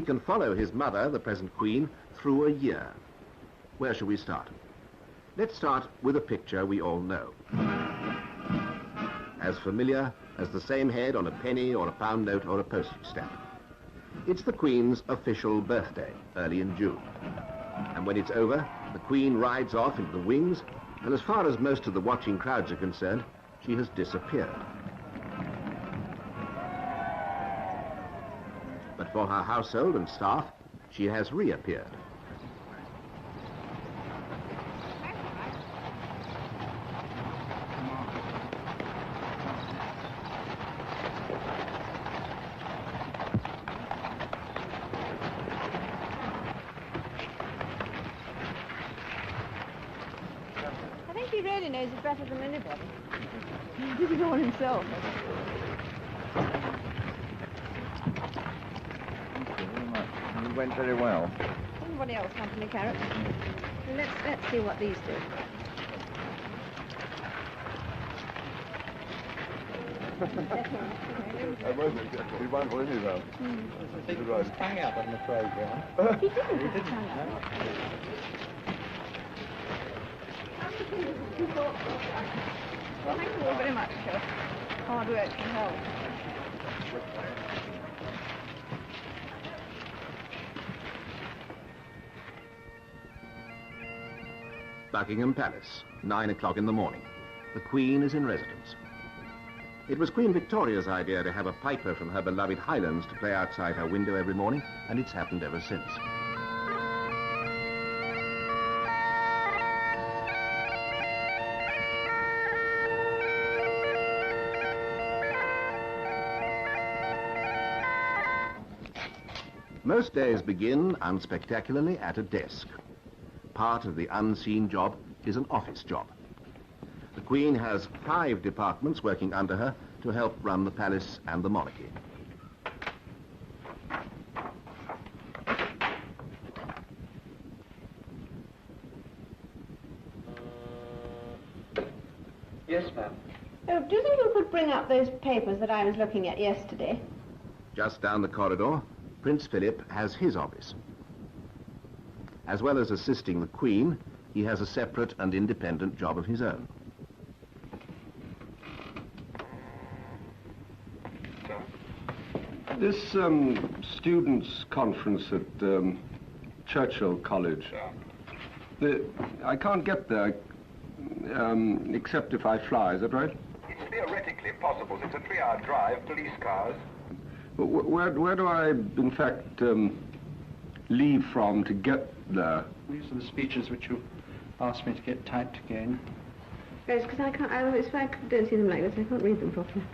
can follow his mother, the present Queen, through a year. Where shall we start? Let's start with a picture we all know. As familiar as the same head on a penny or a pound note or a postage stamp. It's the Queen's official birthday, early in June. And when it's over, the Queen rides off into the wings, and as far as most of the watching crowds are concerned, she has disappeared. But for her household and staff, she has reappeared. He really knows it better than anybody. He did it all himself. Thank you very much. You went very well. Anybody else want any carrots? Let's see what these do. He won't win it though. I think he was hung up on the programme. He didn't hang up. Well, thank you all very much for hard work and help. Buckingham Palace, 9 o'clock in the morning. The Queen is in residence. It was Queen Victoria's idea to have a piper from her beloved Highlands to play outside her window every morning, and it's happened ever since. Most days begin, unspectacularly, at a desk. Part of the unseen job is an office job. The Queen has 5 departments working under her to help run the palace and the monarchy. Yes, ma'am. Oh, do you think you could bring up those papers that I was looking at yesterday? Just down the corridor, Prince Philip has his office. As well as assisting the Queen, he has a separate and independent job of his own. This students' conference at Churchill College, I can't get there except if I fly, is that right? It's theoretically possible. It's a 3-hour drive, police cars. Where do I, in fact, leave from to get there? These are the speeches which you asked me to get typed again. Yes, because I don't see them like this, I can't read them properly.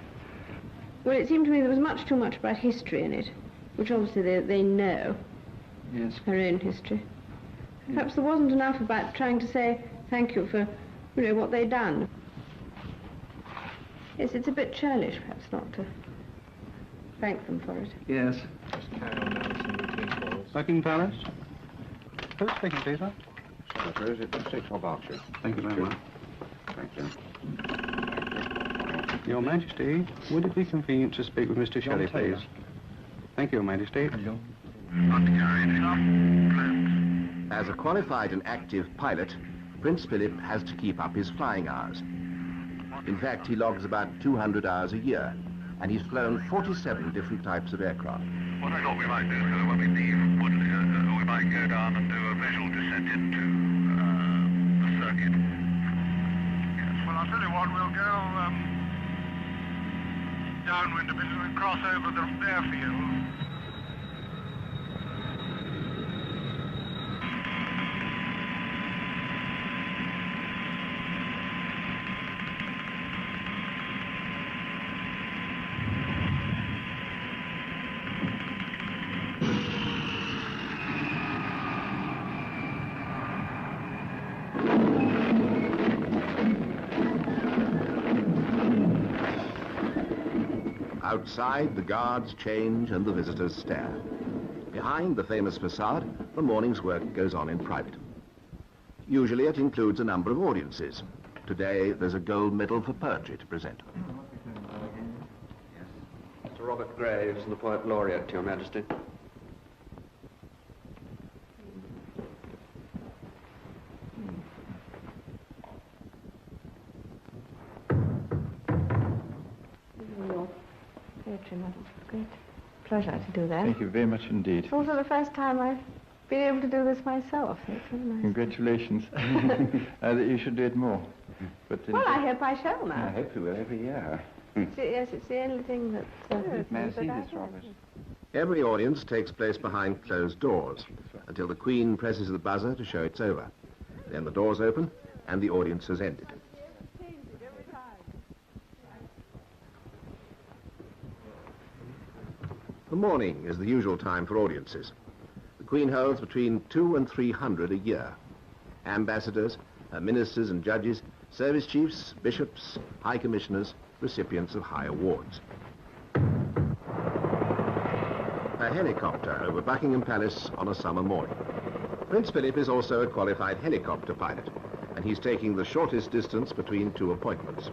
Well, it seemed to me there was much too much about history in it, which obviously they know. Yes. Her own history. Perhaps there wasn't enough about trying to say thank you for, you know, what they'd done. Yes, it's a bit churlish, perhaps, not to thank them for it. Yes. Just carry on now with some routine calls. Buckingham Palace? Who's speaking, please, sir? Secretary, is it 6 or Berkshire? Thank you very much. Thank you. Your Majesty, would it be convenient to speak with Mr. Shelley, please? Thank you, Your Majesty. As a qualified and active pilot, Prince Philip has to keep up his flying hours. In fact, he logs about 200 hours a year, and he's flown 47 different types of aircraft. What I thought we might do, sir, when we leave Woodley, we might go down and do a visual descent into the circuit. Yes, well, I'll tell you what, we'll go downwind a bit and we'll cross over the airfield. Outside, the guards change and the visitors stare. Behind the famous facade, the morning's work goes on in private. Usually it includes a number of audiences. Today, there's a gold medal for poetry to present. Mr. Robert Graves, the Poet Laureate, to Your Majesty. secretary, madam. Great pleasure to do that. Thank you very much indeed. It's also the first time I've been able to do this myself. So it's very nice. Congratulations. You should do it more. But well, I hope I shall now. I hope you will every year. Yes, it's the only thing that... May I see this, Robert? Every audience takes place behind closed doors until the Queen presses the buzzer to show it's over. Then the doors open and the audience has ended. The morning is the usual time for audiences. The Queen holds between 200 and 300 a year. Ambassadors, ministers and judges, service chiefs, bishops, high commissioners, recipients of high awards. A helicopter over Buckingham Palace on a summer morning. Prince Philip is also a qualified helicopter pilot, and he's taking the shortest distance between two appointments.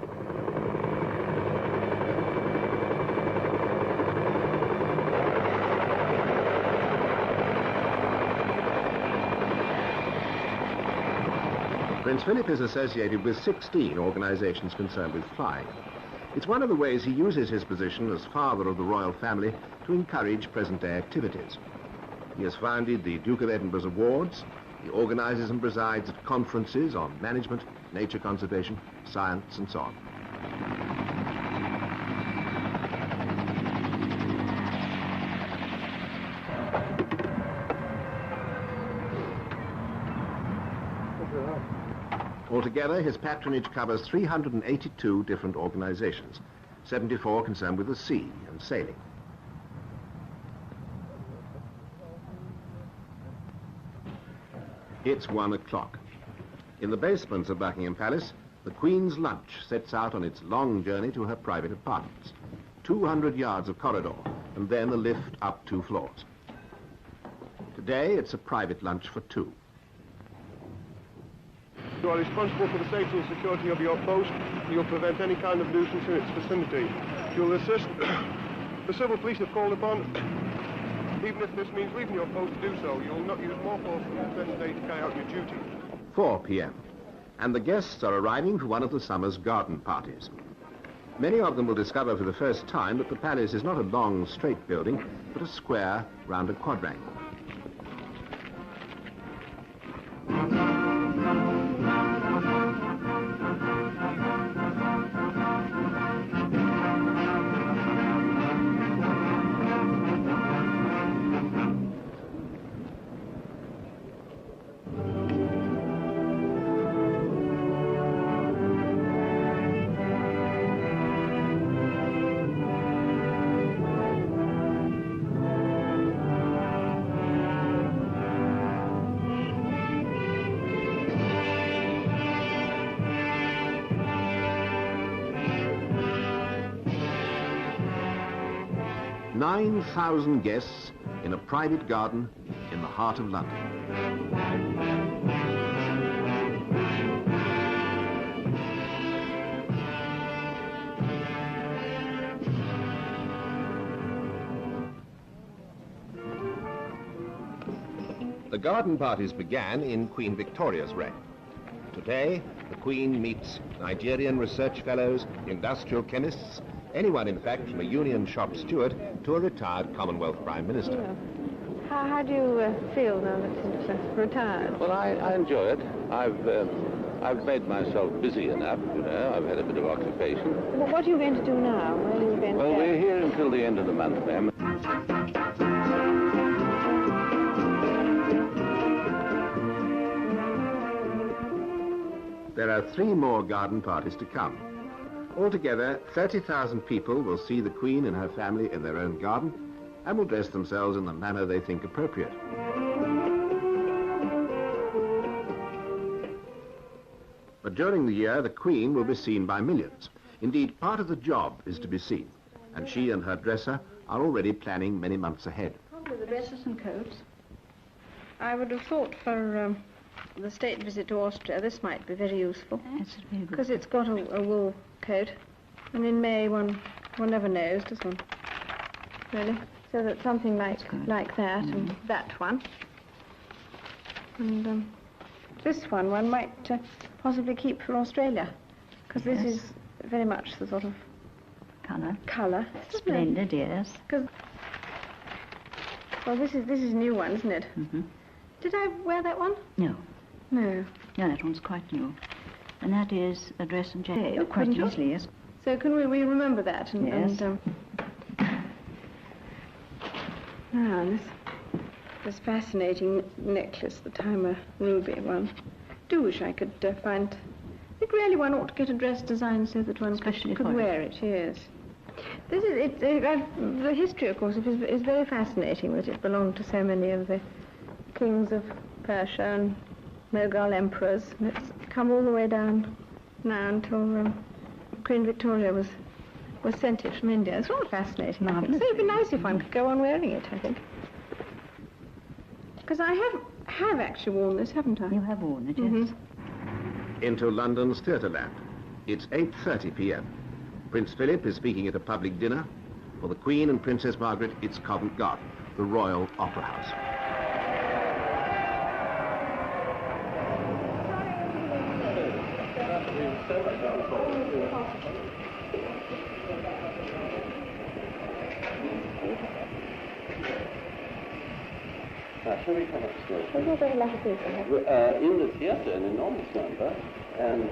Prince Philip is associated with 16 organizations concerned with flying. It's one of the ways he uses his position as father of the royal family to encourage present-day activities. He has founded the Duke of Edinburgh's Awards. He organizes and presides at conferences on management, nature conservation, science, and so on. Altogether, his patronage covers 382 different organizations, 74 concerned with the sea and sailing. It's 1 o'clock. In the basements of Buckingham Palace, the Queen's lunch sets out on its long journey to her private apartments. 200 yards of corridor, and then a lift up 2 floors. Today, it's a private lunch for 2. You are responsible for the safety and security of your post. You'll prevent any kind of nuisance in its vicinity. You'll assist. The civil police have called upon. Even if this means leaving your post to do so, you'll not use more force than necessary to carry out your duty. 4 p.m. And the guests are arriving for one of the summer's garden parties. Many of them will discover for the first time that the palace is not a long, straight building, but a square round a quadrangle. "9,000 guests in a private garden in the heart of London." The garden parties began in Queen Victoria's reign. Today, the Queen meets Nigerian research fellows, industrial chemists, anyone, in fact, from a union shop steward to a retired Commonwealth Prime Minister. Yeah. How do you feel now that it's retired? Well, I enjoy it. I've made myself busy enough, you know. I've had a bit of occupation. Well, what are you going to do now? Where are you going to Well, go? we're here until the end of the month, ma'am. There are 3 more garden parties to come. Altogether, 30,000 people will see the Queen and her family in their own garden and will dress themselves in the manner they think appropriate. But during the year, the Queen will be seen by millions. Indeed, part of the job is to be seen, and she and her dresser are already planning many months ahead. Probably the dresses and coats. I would have thought for the state visit to Austria, this might be very useful. Because it's got a wool coat, and in May one never knows, does one? Really? So that something like that, and that one. And this one might possibly keep for Australia, because this is very much the sort of colour. Colour. Splendid, yes. Well, this is a new one, isn't it? Mm-hmm. Did I wear that one? No. No. No, that one's quite new. And that is a dress and jacket. Oh, Quite couldn't easily, yes. So can we remember that? Yes. And this fascinating necklace, the timer ruby one. Do wish I could find. I think really one ought to get a dress designed so that one could wear it. Yes. This is the history, of course, is very fascinating. That it belonged to so many of the kings of Persia and Mughal emperors. And it's come all the way down now until Queen Victoria was sent it from India. It's all fascinating. So it'd be nice if one could go on wearing it, I think. Because I have actually worn this, haven't I? You have worn it, yes. Into London's Theatreland. It's 8:30 p.m. Prince Philip is speaking at a public dinner. For the Queen and Princess Margaret, it's Covent Garden, the Royal Opera House. Shall we come upstairs? In the theatre, an enormous number, and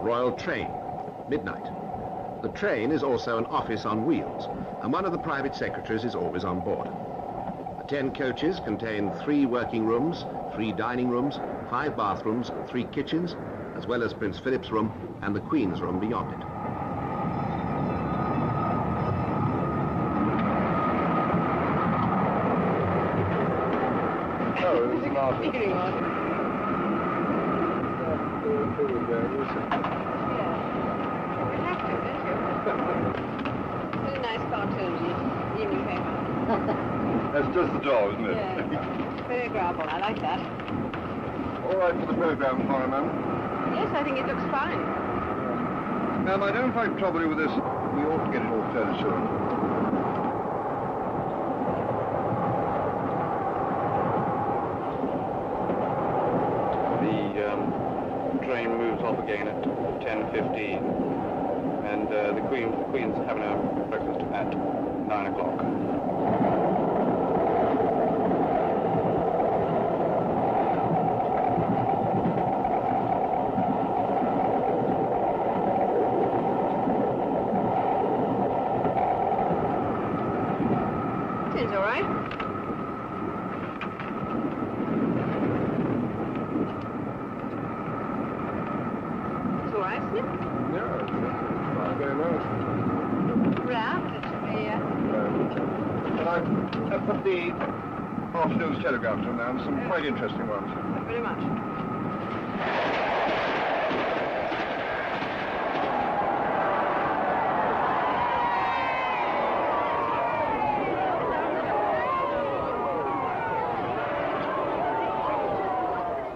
Royal train, midnight. The train is also an office on wheels, and one of the private secretaries is always on board. The 10 coaches contain 3 working rooms, 3 dining rooms, 5 bathrooms, 3 kitchens, as well as Prince Philip's room and the Queen's room beyond it. Oh, it's marvellous. Very nice cartoon, evening paper. That's just the job, isn't it? Yeah. Very agreeable. I like that. All right for the programme, tomorrow, ma'am? Yes, I think it looks fine. Ma'am, I don't find trouble with this. We ought to get it all fairly soon. The train moves off again at 10:15, and the Queen's having her breakfast at 9 o'clock. Seems all right. It's all right, isn't it? Yeah, it's very nice. Round, it should be, And I've put the afternoon's telegrams on now, and some quite interesting ones. Thank you very much.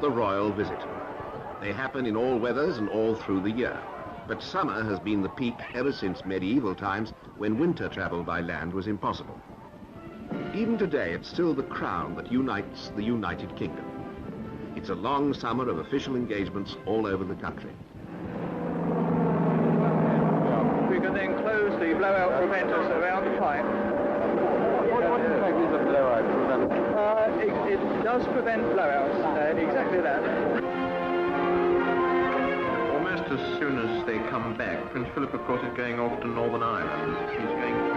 The royal visit. They happen in all weathers and all through the year. But summer has been the peak ever since medieval times, when winter travel by land was impossible. Even today, it's still the crown that unites the United Kingdom. It's a long summer of official engagements all over the country. We can then close the blowout preventers around the pipe. What effect is a blowout preventer? It does prevent blowouts, exactly that. Almost as soon as they come come back. Prince Philip, of course, is going off to Northern Ireland. He's going to...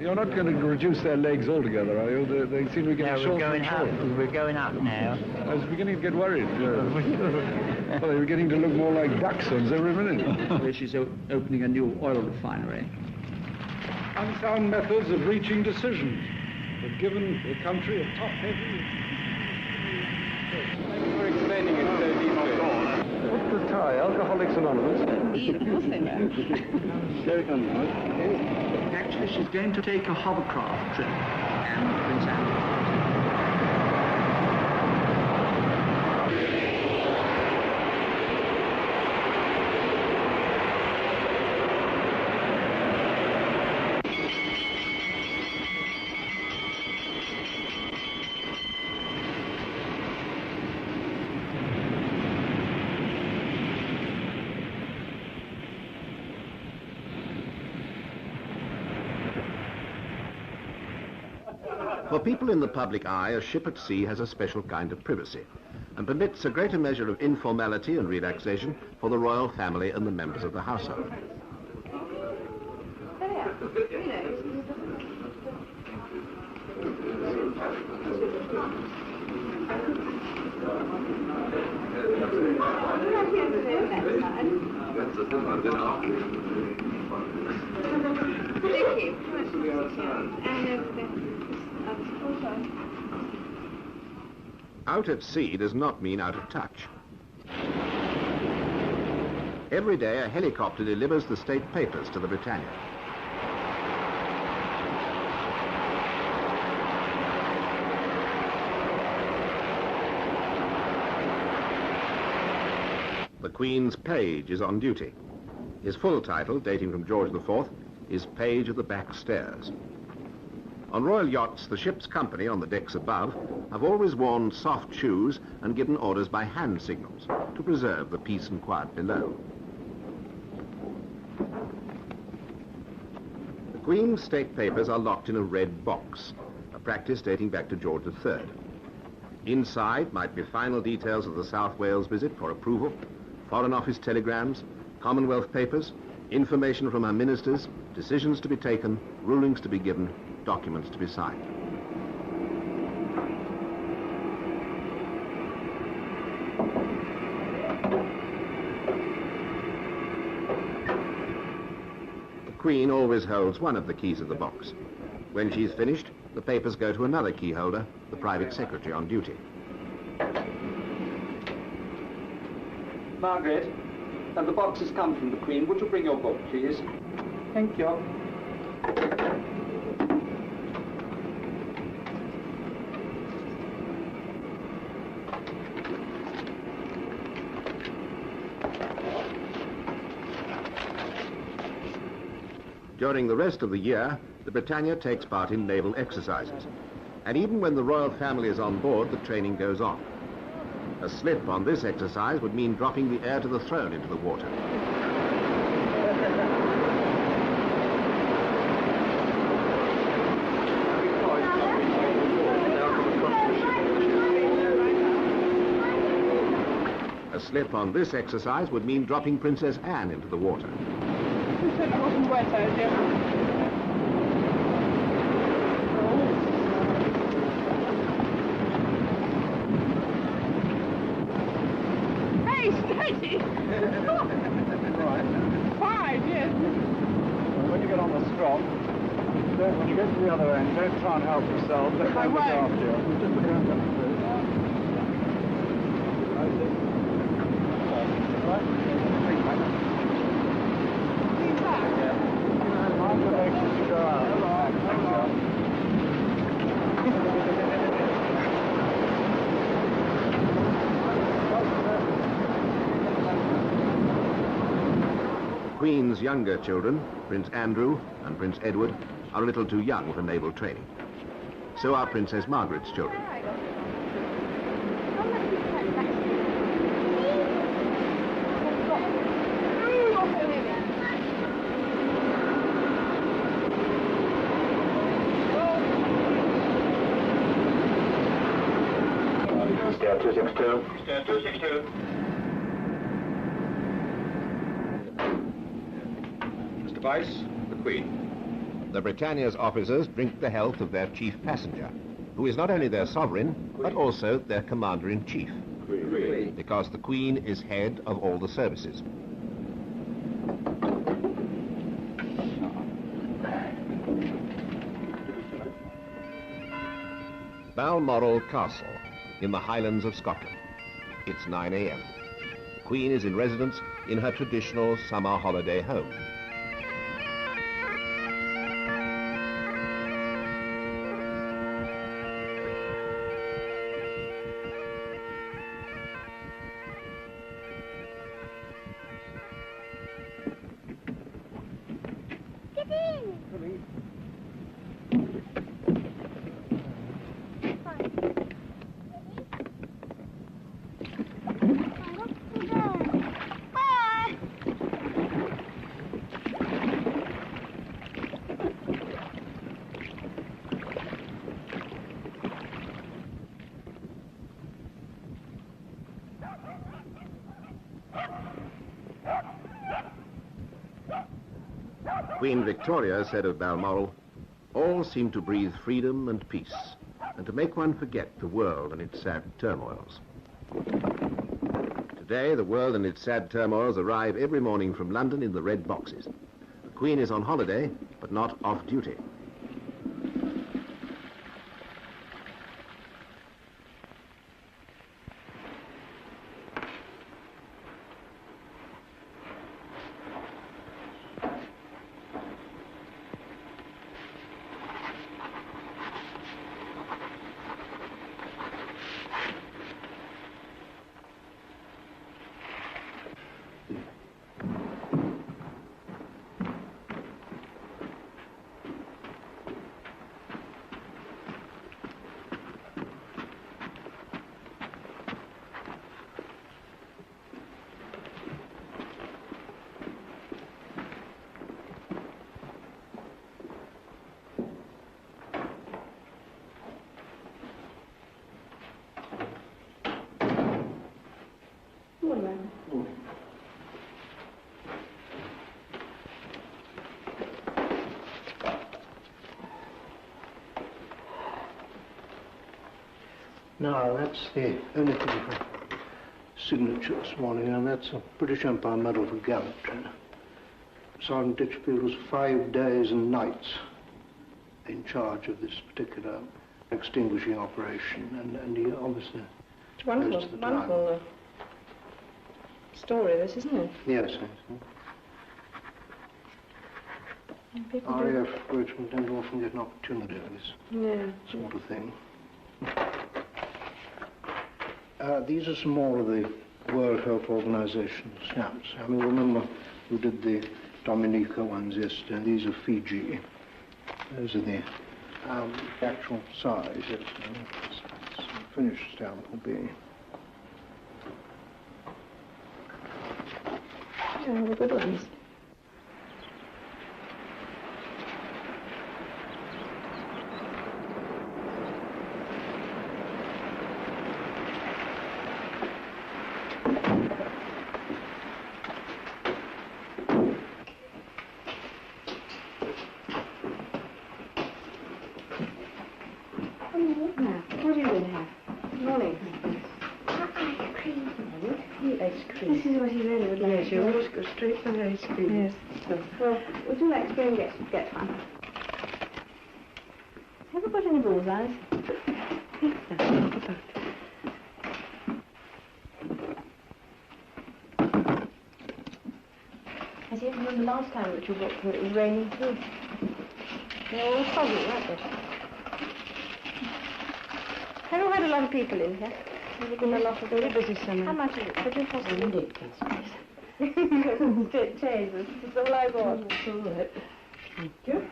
You're not going to reduce their legs altogether, are you? They seem to be getting shorter and shorter. We're going up now. I was beginning to get worried. Well, they were getting to look more like dachshunds every minute. She's opening a new oil refinery. Unsound methods of reaching decisions have given the country a top-heavy... Thank you for explaining it so deeply. What's the tie? Alcoholics Anonymous? Indeed, of course they were. Actually, she's going to take a hovercraft trip, and Prince Andrew. For people in the public eye, a ship at sea has a special kind of privacy and permits a greater measure of informality and relaxation for the royal family and the members of the household. Out at sea does not mean out of touch. Every day a helicopter delivers the state papers to the Britannia. The Queen's page is on duty. His full title, dating from George IV, is Page of the Back Stairs. On royal yachts, the ship's company on the decks above have always worn soft shoes and given orders by hand signals to preserve the peace and quiet below. The Queen's state papers are locked in a red box, a practice dating back to George III. Inside might be final details of the South Wales visit for approval, Foreign Office telegrams, Commonwealth papers, information from her ministers, decisions to be taken, rulings to be given, documents to be signed. The Queen always holds one of the keys of the box. When she's finished, the papers go to another key holder, the private secretary on duty. Margaret, the box has come from the Queen. Would you bring your book, please? Thank you. During the rest of the year, the Britannia takes part in naval exercises. And even when the royal family is on board, the training goes on. A slip on this exercise would mean dropping the heir to the throne into the water. A slip on this exercise would mean dropping Princess Anne into the water. You said it wasn't wet, Steady! Fine, yes. When you get on the strop, when you get to the other end, don't try and help yourself. Let them look after you. Just look around them through. I see. Right? Lean back. Yeah. Mind the legs as you go out. The Queen's younger children, Prince Andrew and Prince Edward, are a little too young for naval training. So are Princess Margaret's children. Stair 262. Stair 262. Mr. Vice, the Queen. The Britannia's officers drink the health of their chief passenger, who is not only their sovereign, but also their commander-in-chief. Queen. Because the Queen is head of all the services. Balmoral Castle, in the Highlands of Scotland. It's 9 a.m. The Queen is in residence in her traditional summer holiday home. Queen Victoria said of Balmoral, "All seem to breathe freedom and peace, and to make one forget the world and its sad turmoils." Today, the world and its sad turmoils arrive every morning from London in the red boxes. The Queen is on holiday, but not off duty. Now, that's the only thing for signature this morning, and that's a British Empire Medal for Gallantry. Sergeant Ditchfield was 5 days and nights in charge of this particular extinguishing operation, and he obviously... It's wonderful, wonderful story, this, isn't it? Yes, yes. RAF Bridgemen don't often get an opportunity of this sort of thing. These are some more of the World Health Organization stamps. I mean, remember who did the Dominica ones yesterday? These are Fiji. Those are the actual size. Yes, finished stamp will be. Yeah, the good ones. What are you going to have? Morning. Ice cream. Ice cream. This is what he really would like. Yes, you always go straight for the ice cream. Yes. Well, would you like to go and get one? Have you got any bullseyes? I seem to remember last time that you booked it was raining too. They were all foggy, weren't they? Have you had a lot of people in here? Has there been a lot of very busy summer? How much is it? Could you possibly? It changes. That's all I bought. That's all right. Thank you.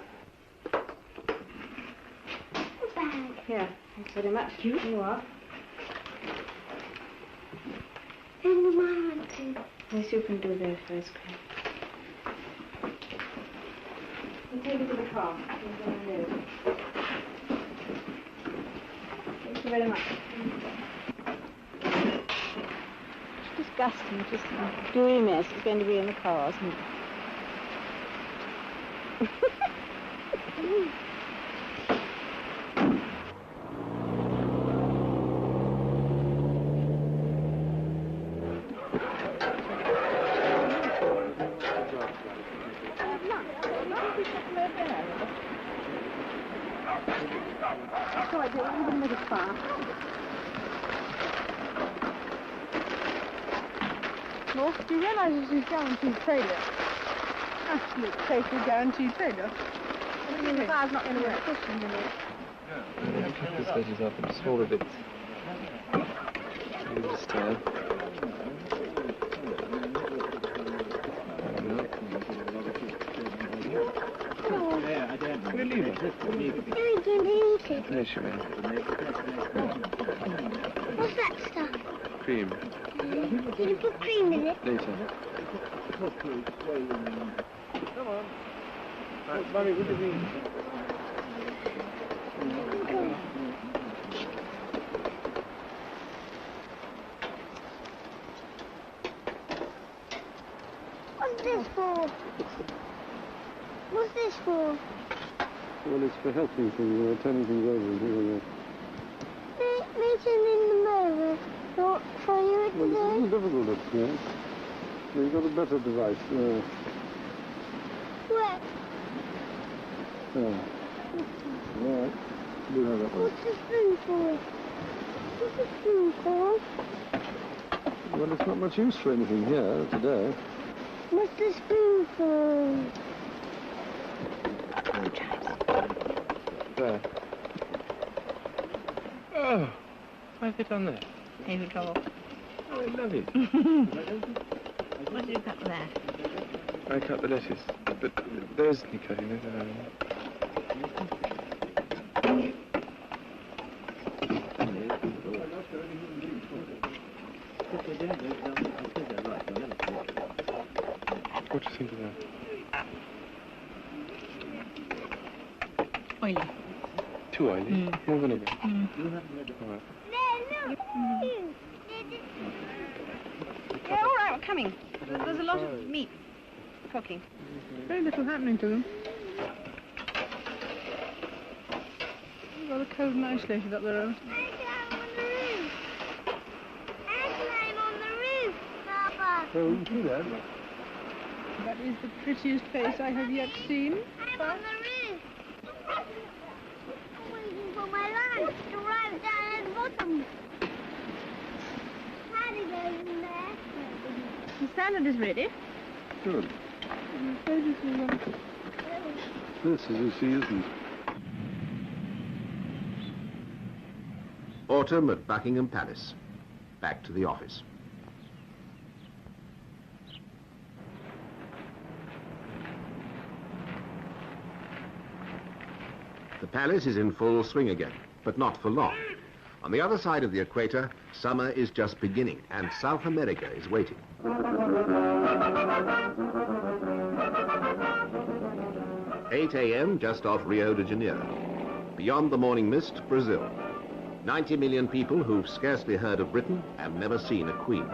Bag. Here. Thanks very much. You are. And the one too. Yes, you can do that first, Claire. We'll take it to the car. Thank you very much. disgusting, just a gooey mess. It's going to be in the cars. Well, do you realise this is guaranteed failure? Absolute, total guaranteed failure. I mean, the car's not going to get a cushion in it. This edges up and smaller bits. Just There she went. What's that stuff? Cream. Did you put cream in it? Later. Come on. Right, Mummy, what do you mean? What's this for? What's this for? Well, it's for helping things, turning things over and things like that. Meeting in the mirror. Not for you Well, it's a today. little difficult, yes. You've got a better device. Where? Yeah. All right. Do have that one. What's the spoon for? What's the spoon for? Well, it's not much use for anything here today. What's the spoon for? There. Oh, why have they done that? Maybe trouble. Oh, I love it. What did you cut there? I cut the lettuce, but there's any cutting it. What do you think of that? Oily. Too oily? More vinegar? All right. Yeah, all right, we're coming. There's a lot of meat cooking. Very little happening to them. Rather cold and isolated up there. Well, we can see that. That is the prettiest face I have yet seen. I'm on the roof. I'm waiting for my lunch to arrive down at the bottom. Paddy goes in there. The salad is ready. Good. This, as you see, isn't. Autumn at Buckingham Palace. Back to the office. The palace is in full swing again, but not for long. On the other side of the equator, summer is just beginning, and South America is waiting. 8 a.m. just off Rio de Janeiro. Beyond the morning mist, Brazil. 90 million people who've scarcely heard of Britain and never seen a queen.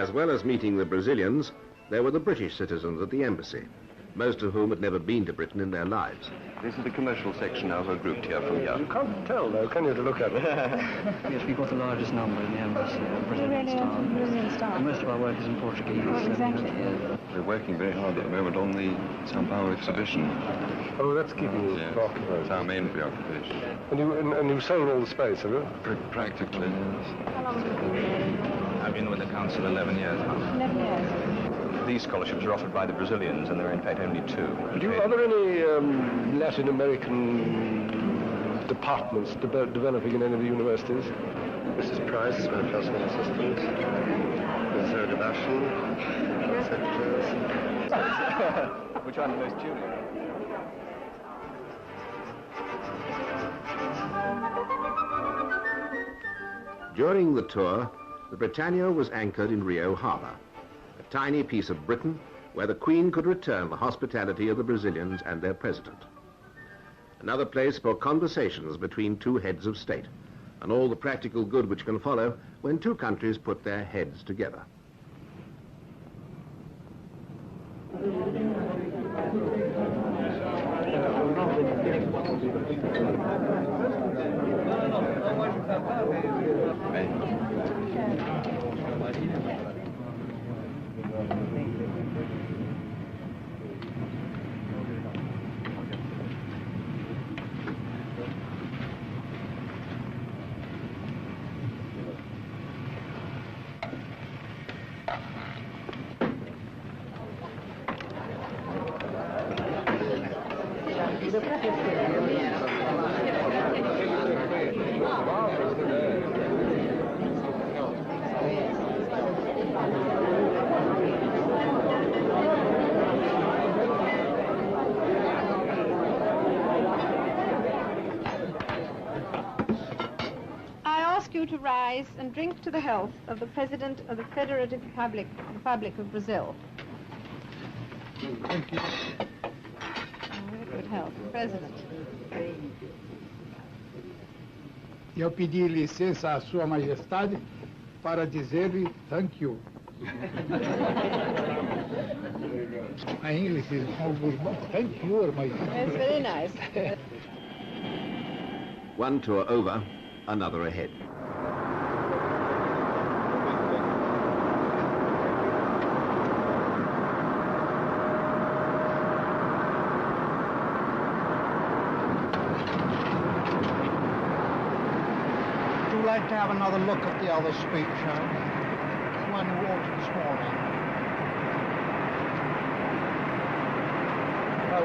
As well as meeting the Brazilians, there were the British citizens at the embassy, most of whom had never been to Britain in their lives. This is the commercial section now, we're grouped here from here. You can't tell, though, can you, to look at it? Yes, we've got the largest number in the embassy, Brazilian staff. And most of our work is in Portuguese. Oh, exactly. We're working very hard at the moment on the São Paulo exhibition. Oh, that's keeping you occupied. It's our main preoccupation. And you've sold all the space, have you? Practically, yes. How long have you been there? I've been with the council 11 years now. 11 years. These scholarships are offered by the Brazilians, and there are in fact only 2. Are there any Latin American departments developing in any of the universities? Mrs. Price, my personal assistant. Ms. Ergabashian, secretaries. Which one the most junior? During the tour, the Britannia was anchored in Rio Harbour, a tiny piece of Britain where the Queen could return the hospitality of the Brazilians and their president. Another place for conversations between 2 heads of state, and all the practical good which can follow when 2 countries put their heads together. To rise and drink to the health of the President of the Federative Republic of Brazil. Thank you. Very good health, President. Eu pedi licença à Sua Majestade para dizer-lhe thank you. My English is all good. Thank you, Your Majesty. That's very nice. One tour over, another ahead. To have another look at the other speech, the one you ordered this morning.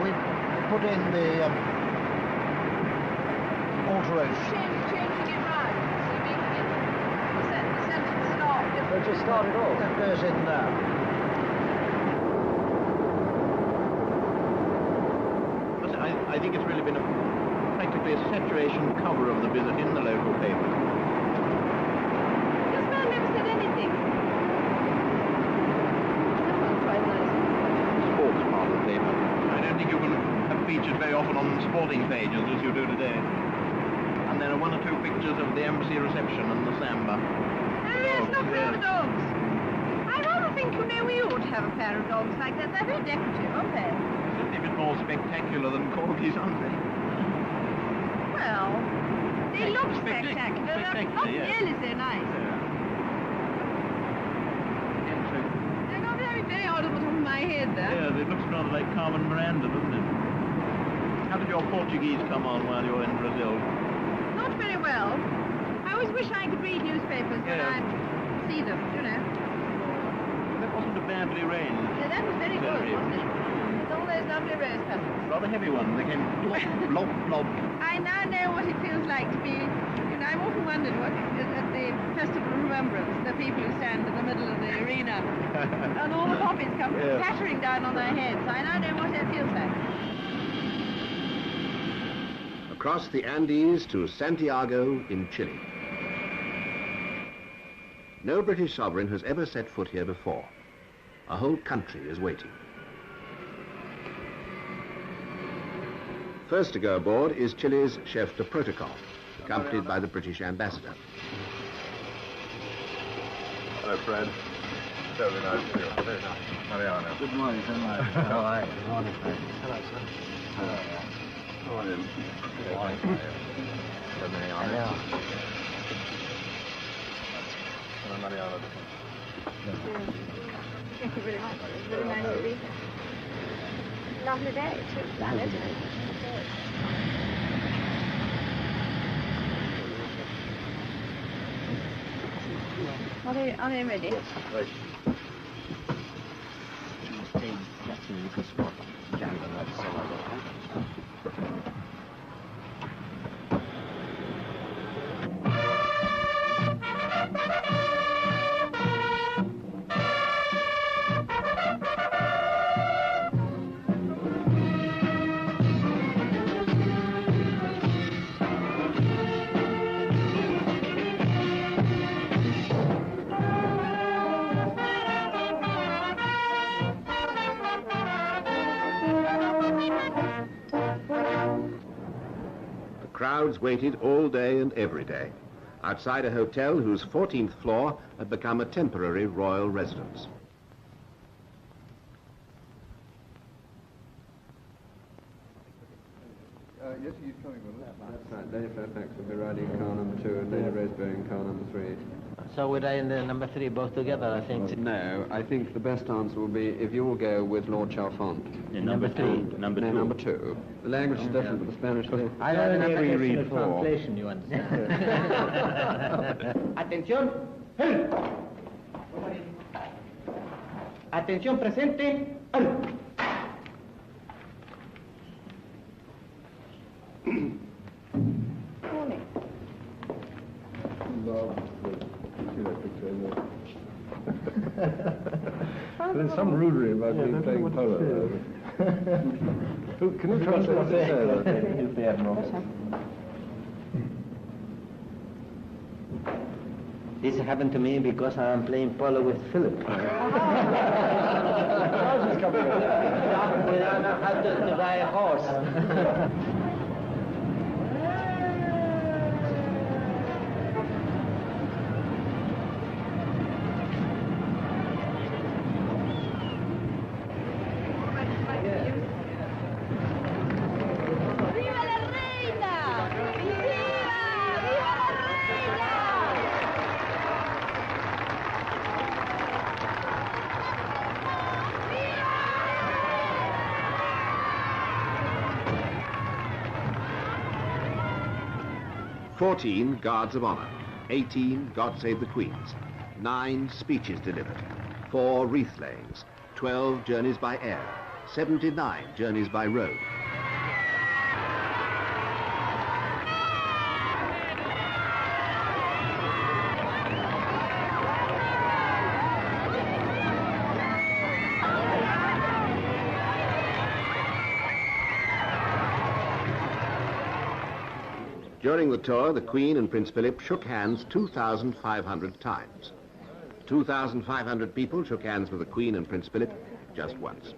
We put in the alteration. Changing it right. So you mean the sentence start different. Well, just start it off. That goes in there. But I think it's really been practically a saturation cover of the visit in the local paper. Featured very often on sporting pages as you do today. And there are 1 or 2 pictures of the embassy reception and the samba. Oh yes, look, there are dogs. I rather think, you know, we ought to have a pair of dogs like that. They're very decorative, aren't they? Certainly a bit more spectacular than corgis, aren't they? Well, they look spectacular. They're not nearly so nice. They've got very odd on the top of my head there. Yeah, it looks rather like Carmen Miranda, doesn't it? How did your Portuguese come on while you were in Brazil? Not very well. I always wish I could read newspapers when I see them, you know. That wasn't a badly rained. Yeah, that was very good, wasn't it? With all those lovely rose petals. Rather heavy ones. They came blob, blob. I now know what it feels like to be, you know, I've often wondered what at the Festival of Remembrance, the people who stand in the middle of the arena and all the poppies come pattering down on their heads. I now know what it feels like. Across the Andes to Santiago in Chile. No British sovereign has ever set foot here before. A whole country is waiting. First to go aboard is Chile's chef de protocol, accompanied by the British ambassador. Hello, Fred. Very nice to you. Very nice. Mariano. Good morning, sir. How are you? Good morning, sir. Hello, sir. Hello. How are you? Good morning. Hello, Mariano. Hello, Mariano. Thank you very much. It's very nice to be here. Lovely day, too. Lovely day. Are they ready? Yes, right. Crowds waited all day and every day, outside a hotel whose 14th floor had become a temporary royal residence. Yes, he's coming with us. That's right. Lady Fairfax will be riding in car number 2 and Lady Rosebery in car number 3. So would I and the number 3 both together, I think? No, I think the best answer will be if you will go with Lord Chalfont. Number 2. Number 2. The language is different with the Spanish. I have an original translation, you understand. Atención. Atención presente. Morning. There's some rudery about me playing polo. Can you translate what they say? He's the Admiral. This happened to me because I'm playing polo with Philip. I have to buy a horse. 14 guards of honor, 18 God Save the Queens, 9 speeches delivered, 4 wreath layings, 12 journeys by air, 79 journeys by road. During the tour, the Queen and Prince Philip shook hands 2,500 times. 2,500 people shook hands with the Queen and Prince Philip just once.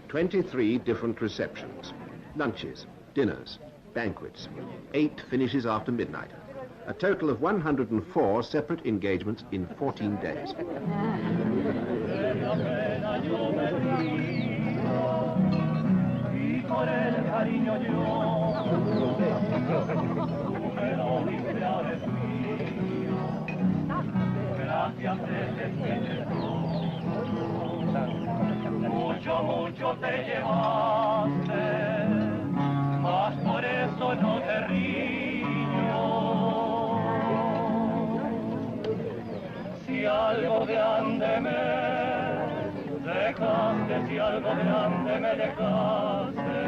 "23 different receptions, lunches, dinners, banquets, 8 finishes after midnight. A total of 104 separate engagements in 14 days. Mucho te llevaste, mas por eso no te riño. Si algo grande me dejaste, si algo grande me dejaste,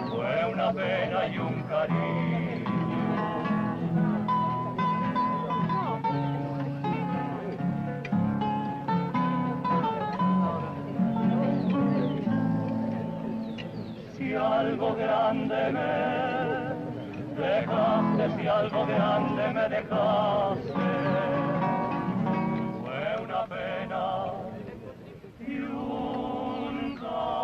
fue una pena y un cariño. Si algo grande me dejaste, si algo grande me dejaste, fue una pena y un cariño.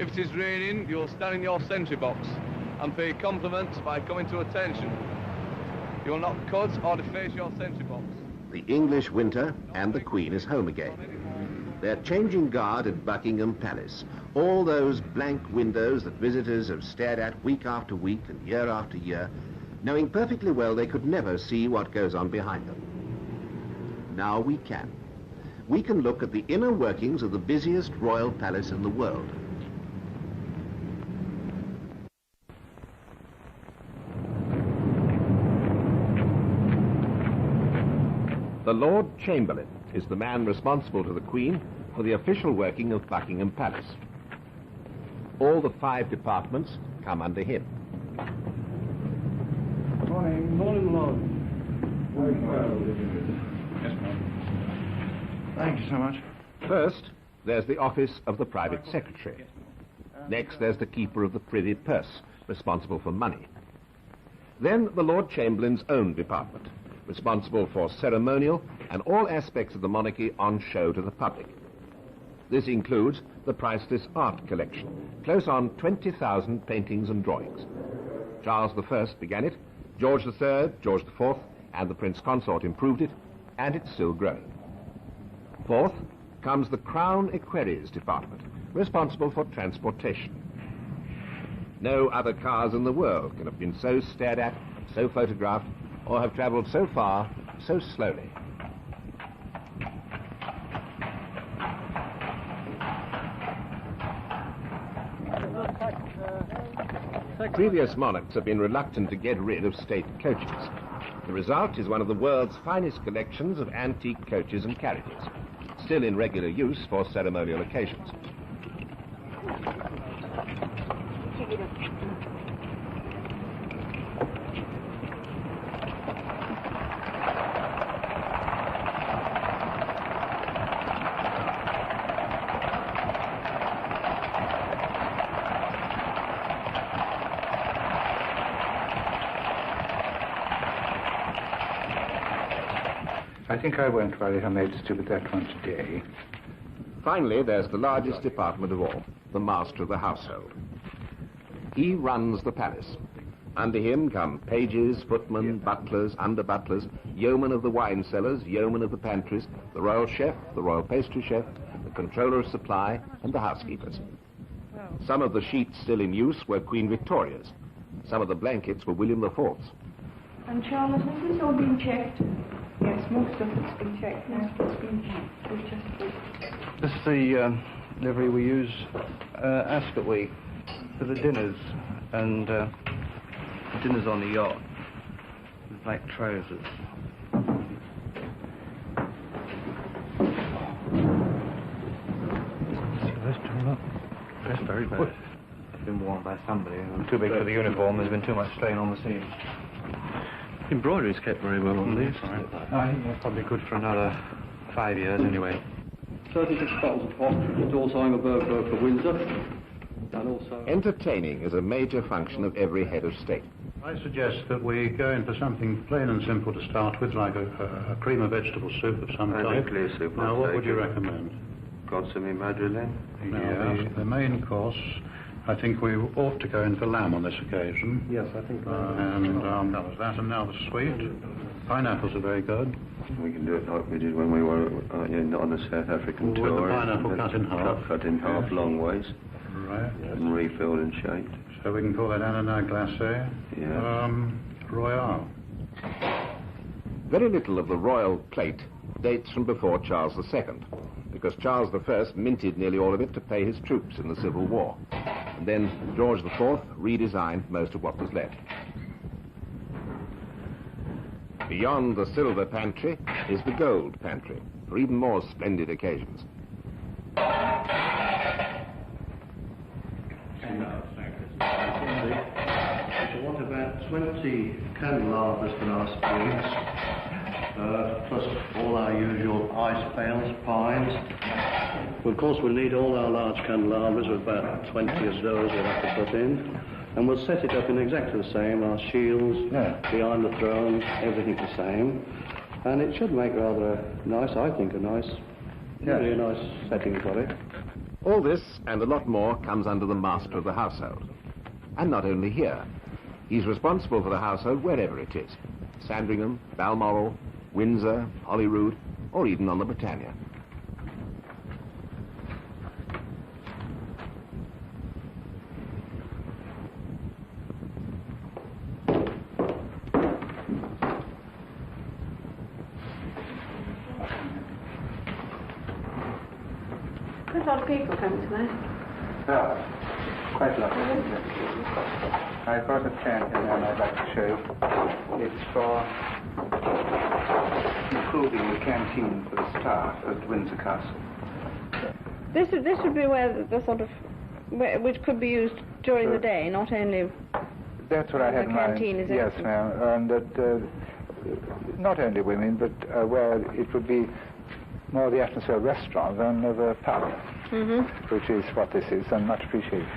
If it is raining, you'll stand in your sentry box and pay compliments by coming to attention. You will not cut or deface your sentry box. The English winter and the Queen is home again. They're changing guard at Buckingham Palace. All those blank windows that visitors have stared at week after week and year after year, knowing perfectly well they could never see what goes on behind them. Now we can. We can look at the inner workings of the busiest royal palace in the world. The Lord Chamberlain is the man responsible to the Queen for the official working of Buckingham Palace. All the 5 departments come under him. Morning. Morning, Lord. Yes, ma'am. Thank you so much. First, there's the office of the private secretary. Next, there's the keeper of the privy purse, responsible for money. Then the Lord Chamberlain's own department, responsible for ceremonial and all aspects of the monarchy on show to the public. This includes the priceless art collection, close on 20,000 paintings and drawings. Charles I began it, George III, George IV, and the Prince Consort improved it, and it's still growing. Fourth comes the Crown Equerries Department, responsible for transportation. No other cars in the world can have been so stared at, so photographed, or have travelled so far, so slowly. Previous monarchs have been reluctant to get rid of state coaches. The result is one of the world's finest collections of antique coaches and carriages, still in regular use for ceremonial occasions. I think I won't worry Her Majesty with that one today. Finally, there's the largest department of all, the Master of the Household. He runs the palace. Under him come pages, footmen, butlers, under-butlers, yeomen of the wine cellars, yeomen of the pantries, the royal chef, the royal pastry chef, the controller of supply, and the housekeepers. Some of the sheets still in use were Queen Victoria's. Some of the blankets were William IV's. And Charlotte, has this all been checked? Yes, most of it's been checked. Most of it's been checked. It's just good. This is the livery we use Ascot Week for the dinners, and dinners on the yacht, with black trousers. That's very bad. It's been worn by somebody. Too big for the uniform. There's been too much strain on the seam. Embroidery's kept very well on these. I think that's probably good for another 5 years anyway. 36 bottles of port, it's also I'm a Burberry for Windsor. And also... Entertaining is a major function of every head of state. I suggest that we go in for something plain and simple to start with, like a cream of vegetable soup of some type. Nuclear soup. Now, what would you recommend? Consomme madeleine. Now, the main course, I think we ought to go in for lamb on this occasion. Yes, I think that was that, and now the sweet. Pineapples are very good. We can do it like we did when we were on the South African tour. With the pineapple cut in half. Cut in half, long ways. Right. And refilled and shaped. So we can call that ananas glacé. Yeah. Royale. Very little of the royal plate dates from before Charles II, because Charles I minted nearly all of it to pay his troops in the Civil War. And then George IV redesigned most of what was left. Beyond the silver pantry is the gold pantry, for even more splendid occasions. I want about 20 candelabras for our spoons, plus all our usual ice pails, pies. Of course, we'll need all our large candelabras, with about 20 of those we'll have to put in. And we'll set it up in exactly the same, our shields, behind the throne, everything the same. And it should make rather a nice, I think, really a nice setting for it. All this and a lot more comes under the master of the household. And not only here. He's responsible for the household wherever it is. Sandringham, Balmoral, Windsor, Holyrood, or even on the Britannia. There's a lot of people coming tonight. Yeah, quite a lot. I've got a tent in there I'd like to show you. It's for improving the canteen for the staff at Windsor Castle. This would be where the sort of, which could be used during the day, not only. That's what I had in mind. The canteen is yes, empty. ma'am, and that not only women, but where it would be more the atmosphere of a restaurant than of a pub, which is what this is, and much appreciated.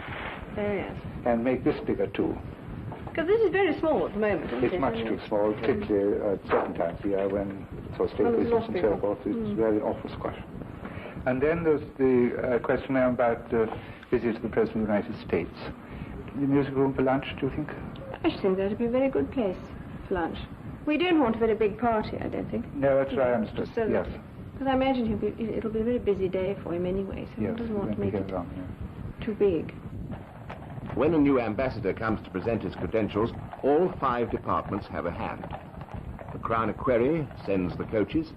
Yes. And make this bigger too. Because this is very small at the moment, isn't It's it? much too small, particularly at certain times of the year when so state visits and so forth. It's very awful squash. And then there's the question now about the visit to the President of the United States. The music room for lunch, do you think? I should think that would be a very good place for lunch. We don't want a very big party, I don't think. No, that's what I understood, So yes. Because I imagine it'll be a very busy day for him anyway, so Yes, he doesn't want to we make get it it on, too big. When a new ambassador comes to present his credentials, all 5 departments have a hand. The Crown Equerry sends the coaches.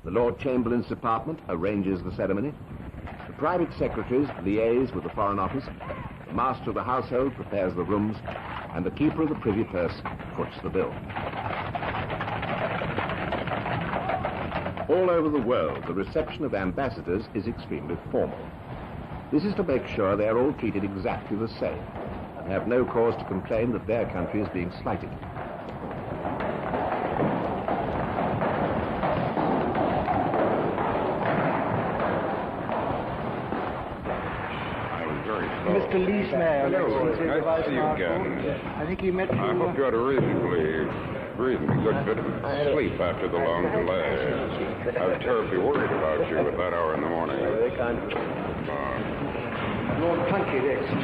The Lord Chamberlain's department arranges the ceremony. The private secretaries liaise with the Foreign Office. The master of the household prepares the rooms. And the keeper of the privy purse foots the bill. All over the world, the reception of ambassadors is extremely formal. This is to make sure they are all treated exactly the same and have no cause to complain that their country is being slighted. Mr. Leesman. Hello, nice to see you again. I think you met me. I hope you had a reasonably good bit of sleep after the long delay. I was terribly worried about you at that hour in the morning. Very kind. Lord Plunkett, This is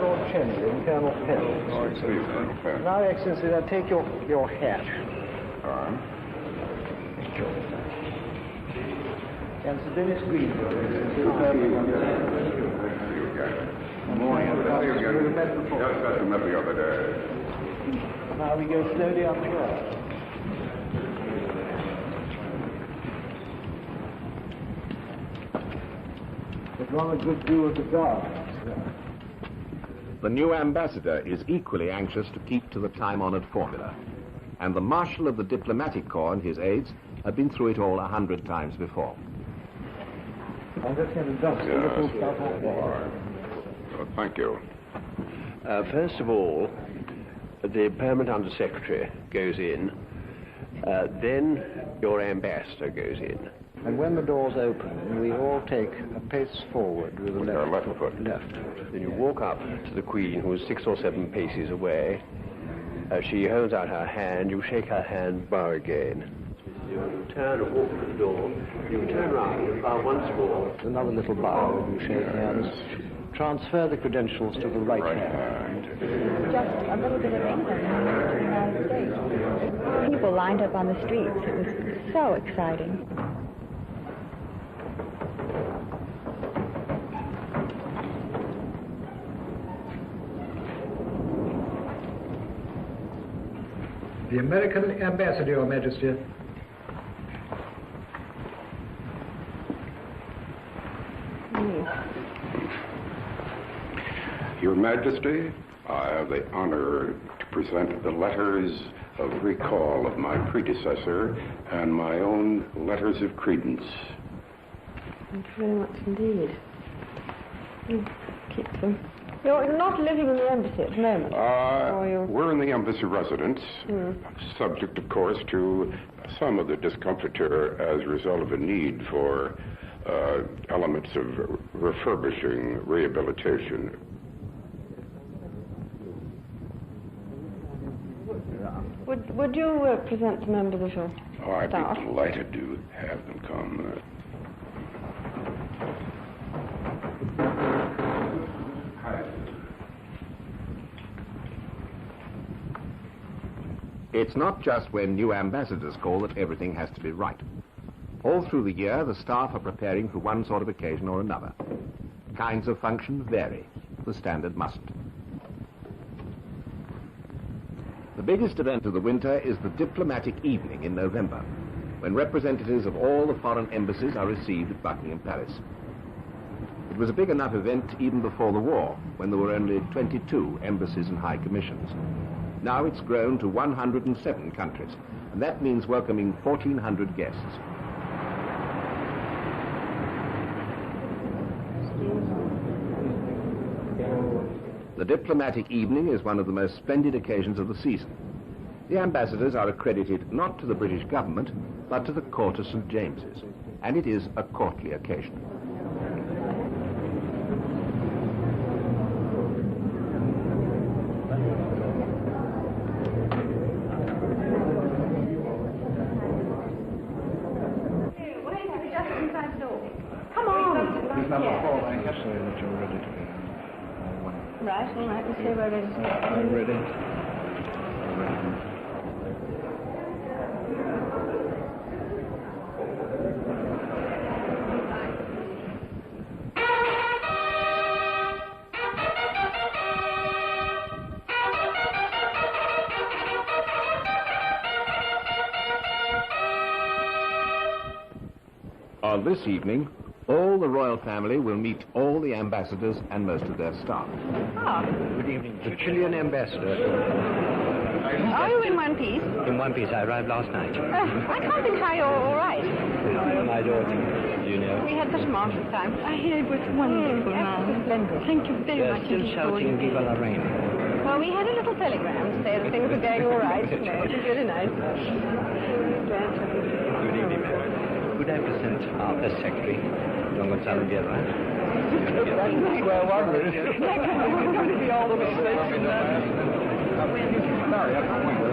Lord Chamberlain, Colonel Penn. Oh, I see, Colonel Penn. Now, Excellency, now take your hat. All right. And Sir Dennis Greenwood. Good morning. Just got to met the other day. Now we go slowly up here. But one a good view of the gardens. The new ambassador is equally anxious to keep to the time-honored formula. And the Marshal of the Diplomatic Corps and his aides have been through it all 100 times before. I'm just going to dust a little stuff up there. Well, thank you. First of all, the permanent undersecretary goes in, then your ambassador goes in. And when the doors open, we all take a pace forward with the left foot. Left. Then you walk up to the Queen, who is 6 or 7 paces away. She holds out her hand, you shake her hand, bow again. You turn and walk to the door, you turn round and bow once more. Another little bow, you shake hands. Transfer the credentials to the right hand. Just a little bit of England to the United States. People lined up on the streets. It was so exciting. The American ambassador, Your Majesty. Your Majesty, I have the honor to present the letters of recall of my predecessor and my own letters of credence. Thank you very much indeed. Keep them. You're not living in the embassy at the moment? We're in the embassy residence, subject, of course, to some of the discomfiture as a result of a need for elements of refurbishing, rehabilitation. Would Would you present the members of your I'd staff? be delighted to have them come. It's not just when new ambassadors call that everything has to be right. All through the year, the staff are preparing for one sort of occasion or another. Kinds of function vary. The standard mustn't. The biggest event of the winter is the diplomatic evening in November, when representatives of all the foreign embassies are received at Buckingham Palace. It was a big enough event even before the war, when there were only 22 embassies and high commissions. Now it's grown to 107 countries, and that means welcoming 1,400 guests. The diplomatic evening is one of the most splendid occasions of the season. The ambassadors are accredited not to the British government, but to the court of St. James's, and it is a courtly occasion. Right, all right, we'll say we're ready. I'm ready. On this evening, all the royal family will meet all the ambassadors and most of their staff. Ah. Good evening. The Chilean ambassador. Are you in one piece? In one piece. I arrived last night. I can't think how you're all right. My daughter, you know. We had such a marvelous time. I hear it was wonderful, ma'am. Splendid. Thank you very much. They're still shouting Viva la Reina. Well, we had a little telegram to say that things were going all right. No, it was really nice. Good evening, ma'am. Could I present our press secretary, Don Gonzalo Guerra? Well, one minute. Going to be all the mistakes in that. Sorry, I don't want to.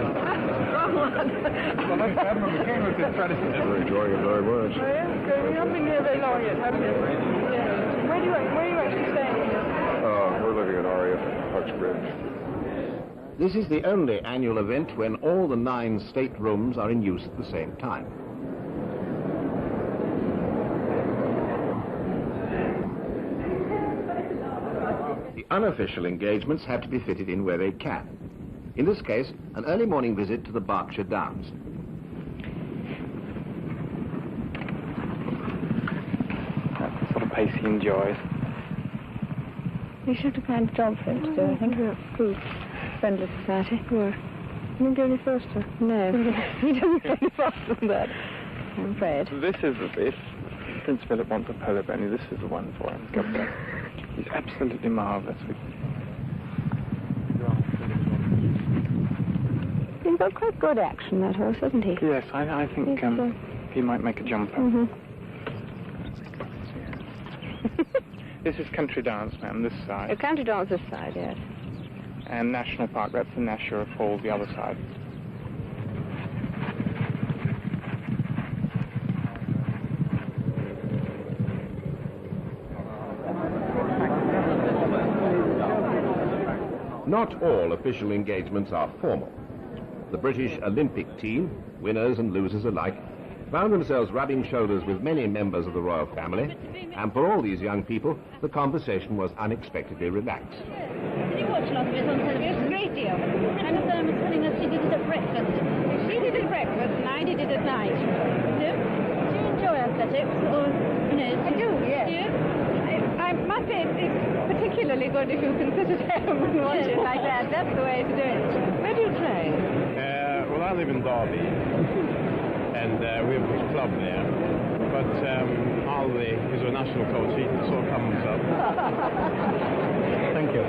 Well, let's have them again with this tradition. We're enjoying it very much. Oh, yeah? Good. You've not been here very long yet, have you? Yeah. Where are you actually staying? We're living at RAF Uxbridge. This is the only annual event when all the 9 staterooms are in use at the same time. The unofficial engagements have to be fitted in where they can. In this case, an early morning visit to the Berkshire Downs. That's the sort of pace he enjoys. You should have found a job for him to do, I think. Good. Friendly society. Good. You didn't go any faster? No. He doesn't go any faster than that, I'm afraid. This is the bit. Prince Philip wants a polar bunny. This is the one for him. Come back. He's absolutely marvellous. He's got quite good action, that horse, hasn't he? Yes, I think he might make a jumper. Mm-hmm. This is Country Dance, ma'am, this side. Oh, Country Dance this side, yes. And National Park, that's the Nashua Falls, the other side. Not all official engagements are formal. The British Olympic team, winners and losers alike, found themselves rubbing shoulders with many members of the royal family, and for all these young people, the conversation was unexpectedly relaxed. Did you watch a lot of it on television? A great deal. Anna Thurm was telling us she did it at breakfast. She did it at breakfast, and I did it at night. No? Do you enjoy athletics? Or, you know, I do, yes. Yeah? I must say it's particularly good if you can sit at home and watch it like that. That's the way to do it. Where do you train? Well, I live in Derby, and we have a club there. But Aldi, who's a national coach, he sort of comes up. Thank you.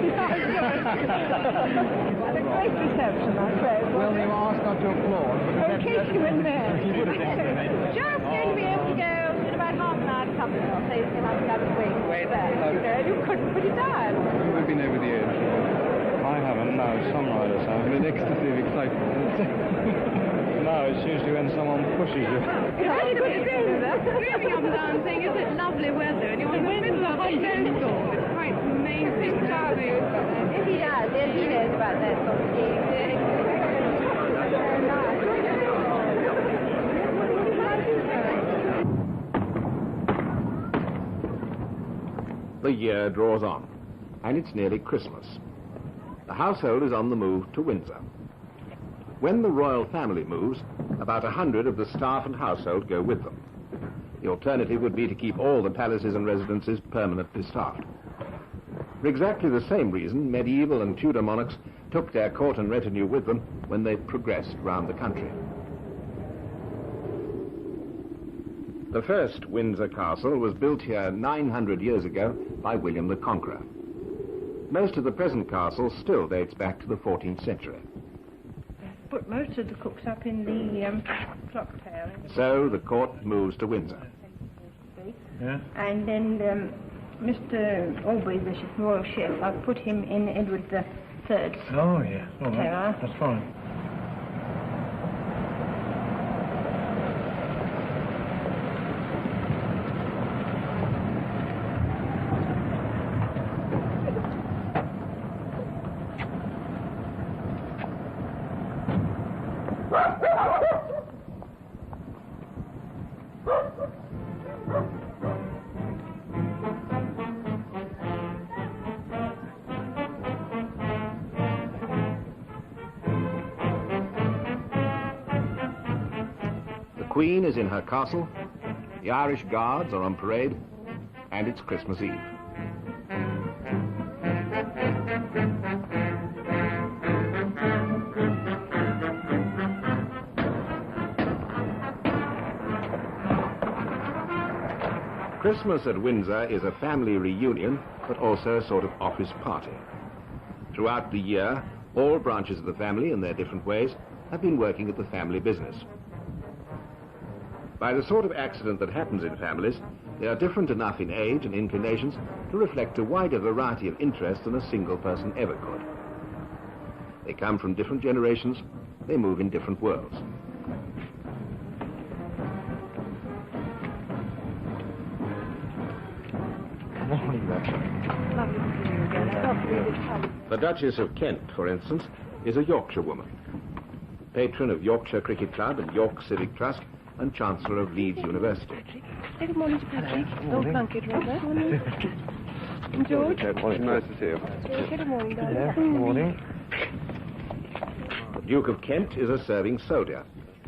What a great reception, I suppose. Well, you asked not to applaud. In case you were there. Just going to be able to go in about half an hour to company. I'll say it's about 11 weeks. You couldn't put it down. We've been over the edge. I haven't. No, some riders have. In an ecstasy of excitement. No, it's usually when someone pushes you. It's very good to do that. Screaming up and down saying, is it lovely weather? And you're in the middle of a snowstorm. It's quite amazing. Charming. If he does, then he knows about that sort of thing. The year draws on, and it's nearly Christmas. The household is on the move to Windsor. When the royal family moves, about 100 of the staff and household go with them. The alternative would be to keep all the palaces and residences permanently staffed. For exactly the same reason, medieval and Tudor monarchs took their court and retinue with them when they progressed round the country. The first Windsor Castle was built here 900 years ago by William the Conqueror. Most of the present castle still dates back to the 14th century. Put most of the cooks up in the clock tower. So the court moves to Windsor. Yeah? And then Mr. Aubrey, the royal chef, I've put him in Edward III's Oh, yeah. All right. tower. That's fine. The Queen is in her castle, the Irish Guards are on parade, and it's Christmas Eve. Christmas at Windsor is a family reunion, but also a sort of office party. Throughout the year, all branches of the family, in their different ways, have been working at the family business. By the sort of accident that happens in families, they are different enough in age and inclinations to reflect a wider variety of interests than a single person ever could. They come from different generations, they move in different worlds. The Duchess of Kent, for instance, is a Yorkshire woman, patron of Yorkshire Cricket Club and York Civic Trust, and Chancellor of Leeds University. Good morning, Patrick. Oh, Plunkett, rather. And George? Nice to see you. Good morning, darling. Yeah, good morning. The Duke of Kent is a serving soldier,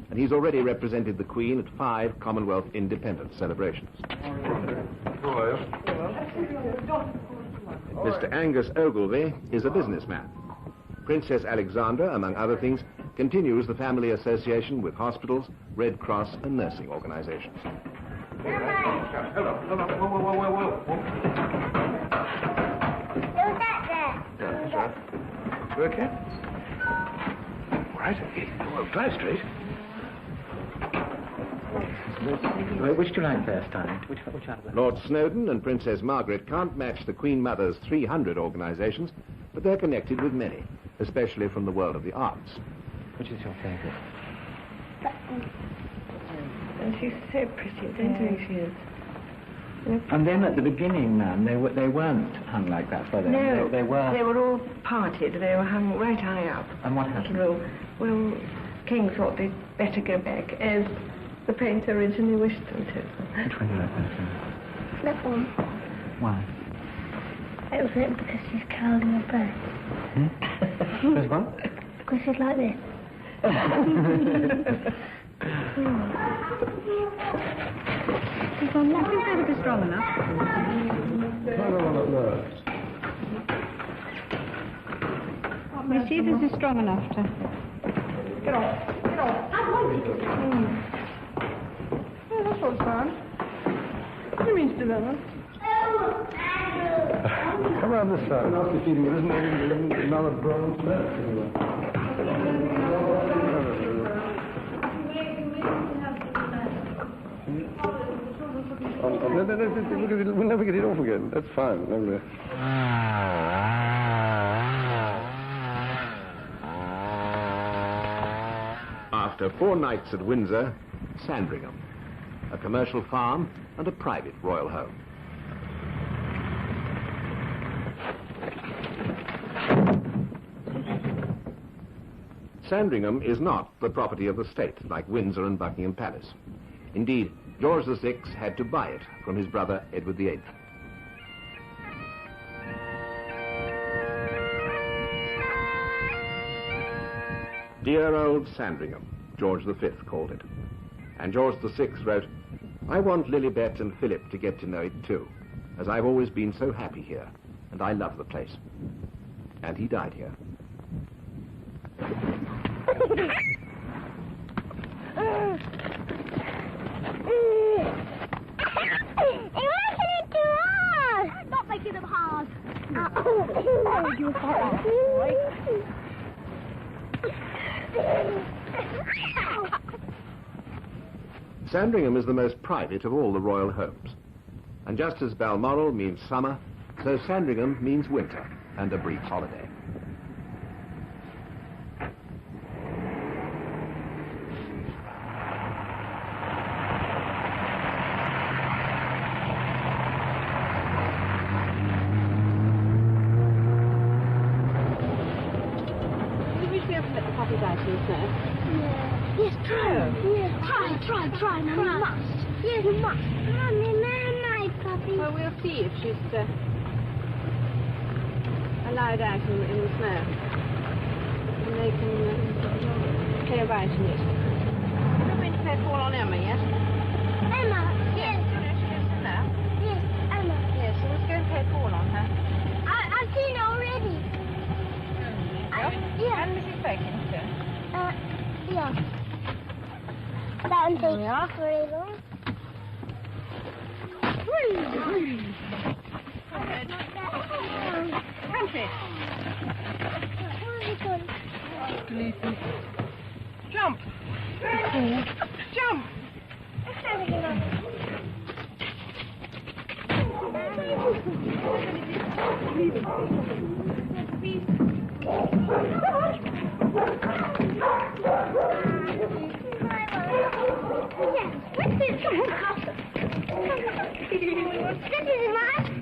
and he's already represented the Queen at 5 Commonwealth independence celebrations. Mr. Angus Ogilvy is a businessman. Princess Alexandra, among other things, continues the family association with hospitals, Red Cross and nursing organizations. That's right. You okay? Right. Well, Clive Street. Which do you like first, darling? Which out of them? Lord Snowdon and Princess Margaret can't match the Queen Mother's 300 organizations, but they're connected with many, especially from the world of the arts. Which is your favourite? And she's so pretty, don't you think she is? And then at the beginning, ma'am, they weren't hung like that, were they? No, they were. They were all parted. They were hung right high up. And what happened? Well, King thought they'd better go back, as the painter originally wished them to. Which one do you like better? That one. Why? It was written because she's carrying a bird. Because what? Because she's like this. I think that'll be strong enough. You see, this is strong enough to... Get off. Get off. Yeah, that's what's fine. What do you mean, Stevena? Come around this side. Not defeating it, isn't there? Another bronze we'll never get it off again. That's fine. After 4 nights at Windsor, Sandringham, a commercial farm and a private royal home. Sandringham is not the property of the state, like Windsor and Buckingham Palace. Indeed, George VI had to buy it from his brother Edward VIII. Dear old Sandringham, George V called it. And George VI wrote, I want Lilibet and Philip to get to know it too, as I've always been so happy here, and I love the place. And he died here. Stop making them hard. Sandringham is the most private of all the royal homes. And just as Balmoral means summer, so Sandringham means winter and a brief holiday. Yes, try. Yes, try. No, you must. Yes, you must. Mommy, puppy. Well, we'll see if she's allowed out in the snow. And they can play about in it. We're going to play fall on Emma, yes? Emma, yes. She lives in there? Yes, Emma. Yes, so let's go and play fall on her. I've seen her already. Yeah. And Mrs. Bacon, too. Yeah. That one takes very long. Jump! Jump!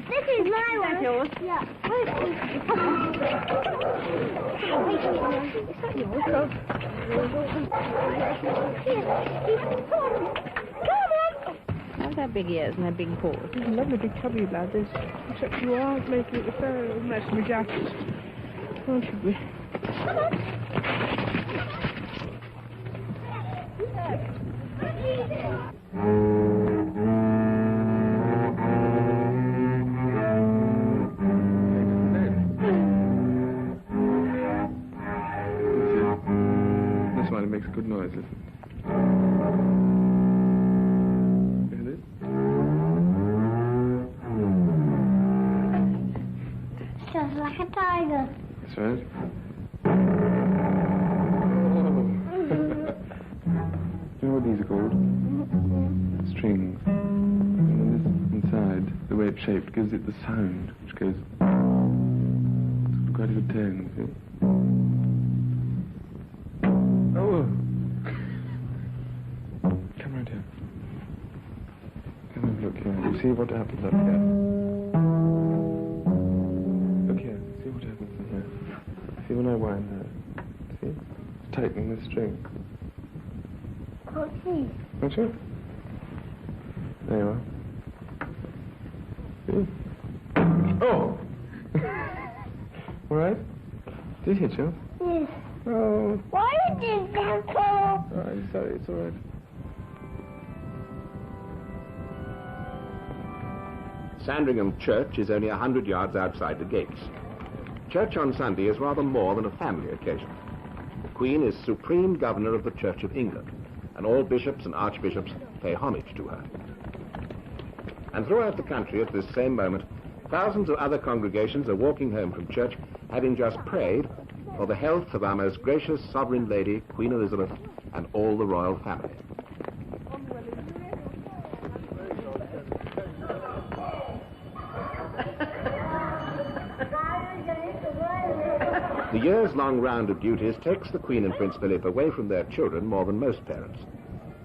This is my one. Yours? Yeah. How's her big ears and her big paws? He's a lovely big chubby lad, this. Except you are making it a fair mess of my jacket. Won't you be? This one makes good noise, listen. Just like a tiger. That's right. Do you know what these are called? Strings. And this inside, the way it's shaped, gives it the sound, which goes quite a good tone. See? Oh! Come round here. Come and look here. You see what happens up here? Look here. See what happens in here. See when I wind that? See? Tighten the string. Can't see. Don't you? There you are. See? Oh! All right? Did you hit you? Yes. Oh. Why did you go so? Oh, I'm sorry, it's all right. Sandringham Church is only 100 yards outside the gates. Church on Sunday is rather more than a family occasion. The Queen is supreme governor of the Church of England, and all bishops and archbishops pay homage to her. And throughout the country at this same moment, thousands of other congregations are walking home from church, having just prayed for the health of our most gracious sovereign lady, Queen Elizabeth, and all the royal family. The The years-long round of duties takes the Queen and Prince Philip away from their children more than most parents.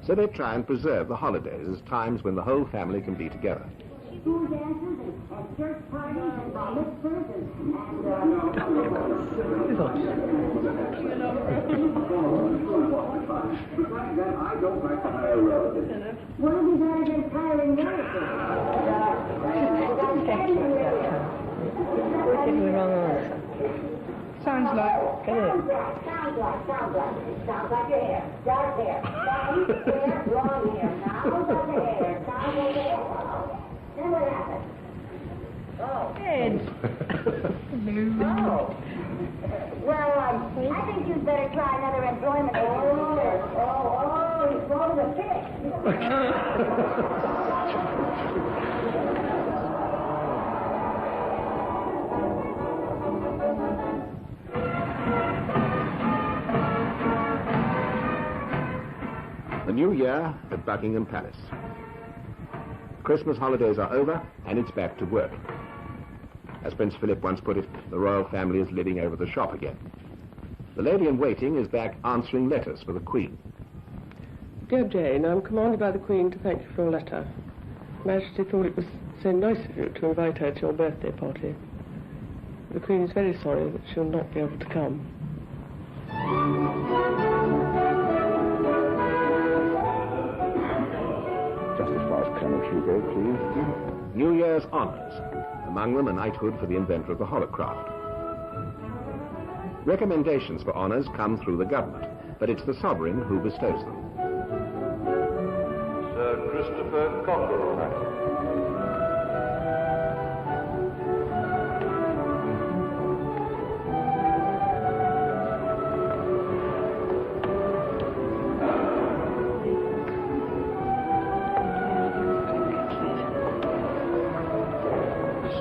So they try and preserve the holidays as times when the whole family can be together. School dances and church parties and bar mitzvahs and I don't like the higher road. what have you got against hiring Sounds like. Sounds like your hair. Dark hair. Light hair, blonde hair. Now look at the hair. Now look at the hair. Then what happened? Oh. Oh. Well, I think you'd better try another employment. Oh, he's going to The new year at Buckingham Palace. Christmas holidays are over and it's back to work. As Prince Philip once put it, the royal family is living over the shop again. The lady-in-waiting is back answering letters for the Queen. Dear Jane, I'm commanded by the Queen to thank you for your letter. Majesty thought it was so nice of you to invite her to your birthday party. The Queen is very sorry that she'll not be able to come. Just as far as Colonel Hugo, please. New Year's honours. Among them a knighthood for the inventor of the holocraft. Recommendations for honours come through the government, but it's the sovereign who bestows them. Sir Christopher Cockerell.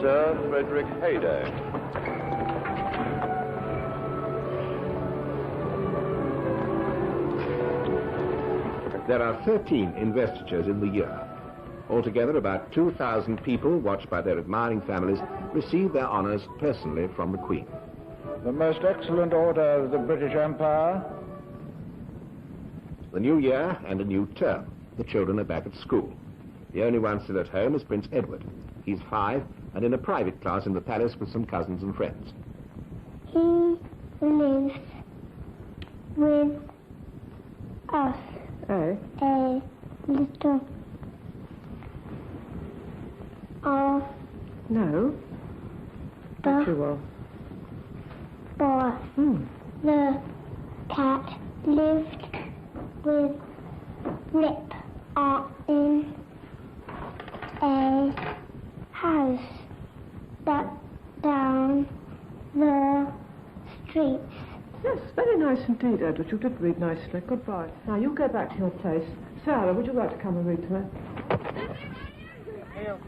Sir Frederick Hayday. There are 13 investitures in the year. Altogether, about 2,000 people, watched by their admiring families, receive their honours personally from the Queen. The most excellent order of the British Empire. The new year and a new term. The children are back at school. The only one still at home is Prince Edward. He's 5 and in a private class in the palace with some cousins and friends. He lives with us. Oh? A little of No. Not too well. boy. The cat lived with Rip in a house but down the street. Yes, very nice indeed, Edward. You did read nicely. Goodbye. Now, you go back to your place. Sarah, would you like to come and read to me?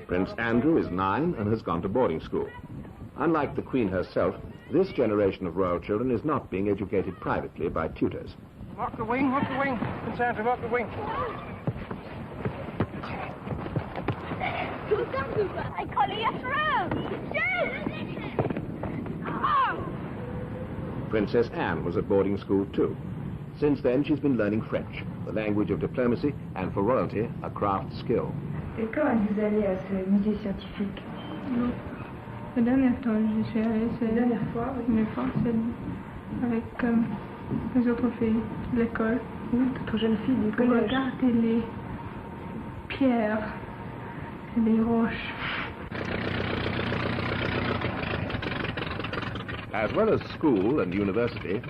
Prince Andrew is 9 and has gone to boarding school. Unlike the Queen herself, this generation of royal children is not being educated privately by tutors. Walk the wing, walk the wing. Prince Andrew, walk the wing. I call you through. Princess Anne was at boarding school too. Since then, she's been learning French, the language of diplomacy, and for royalty, a craft skill. Et quand vous allez à ce musée scientifique? Non. La dernière fois, je suis allée, c'est la dernière fois, une fois, c'est avec les autres filles de l'école. D'autres jeunes filles du Pour collège. regarder les pierres et les roches. As well as school and university,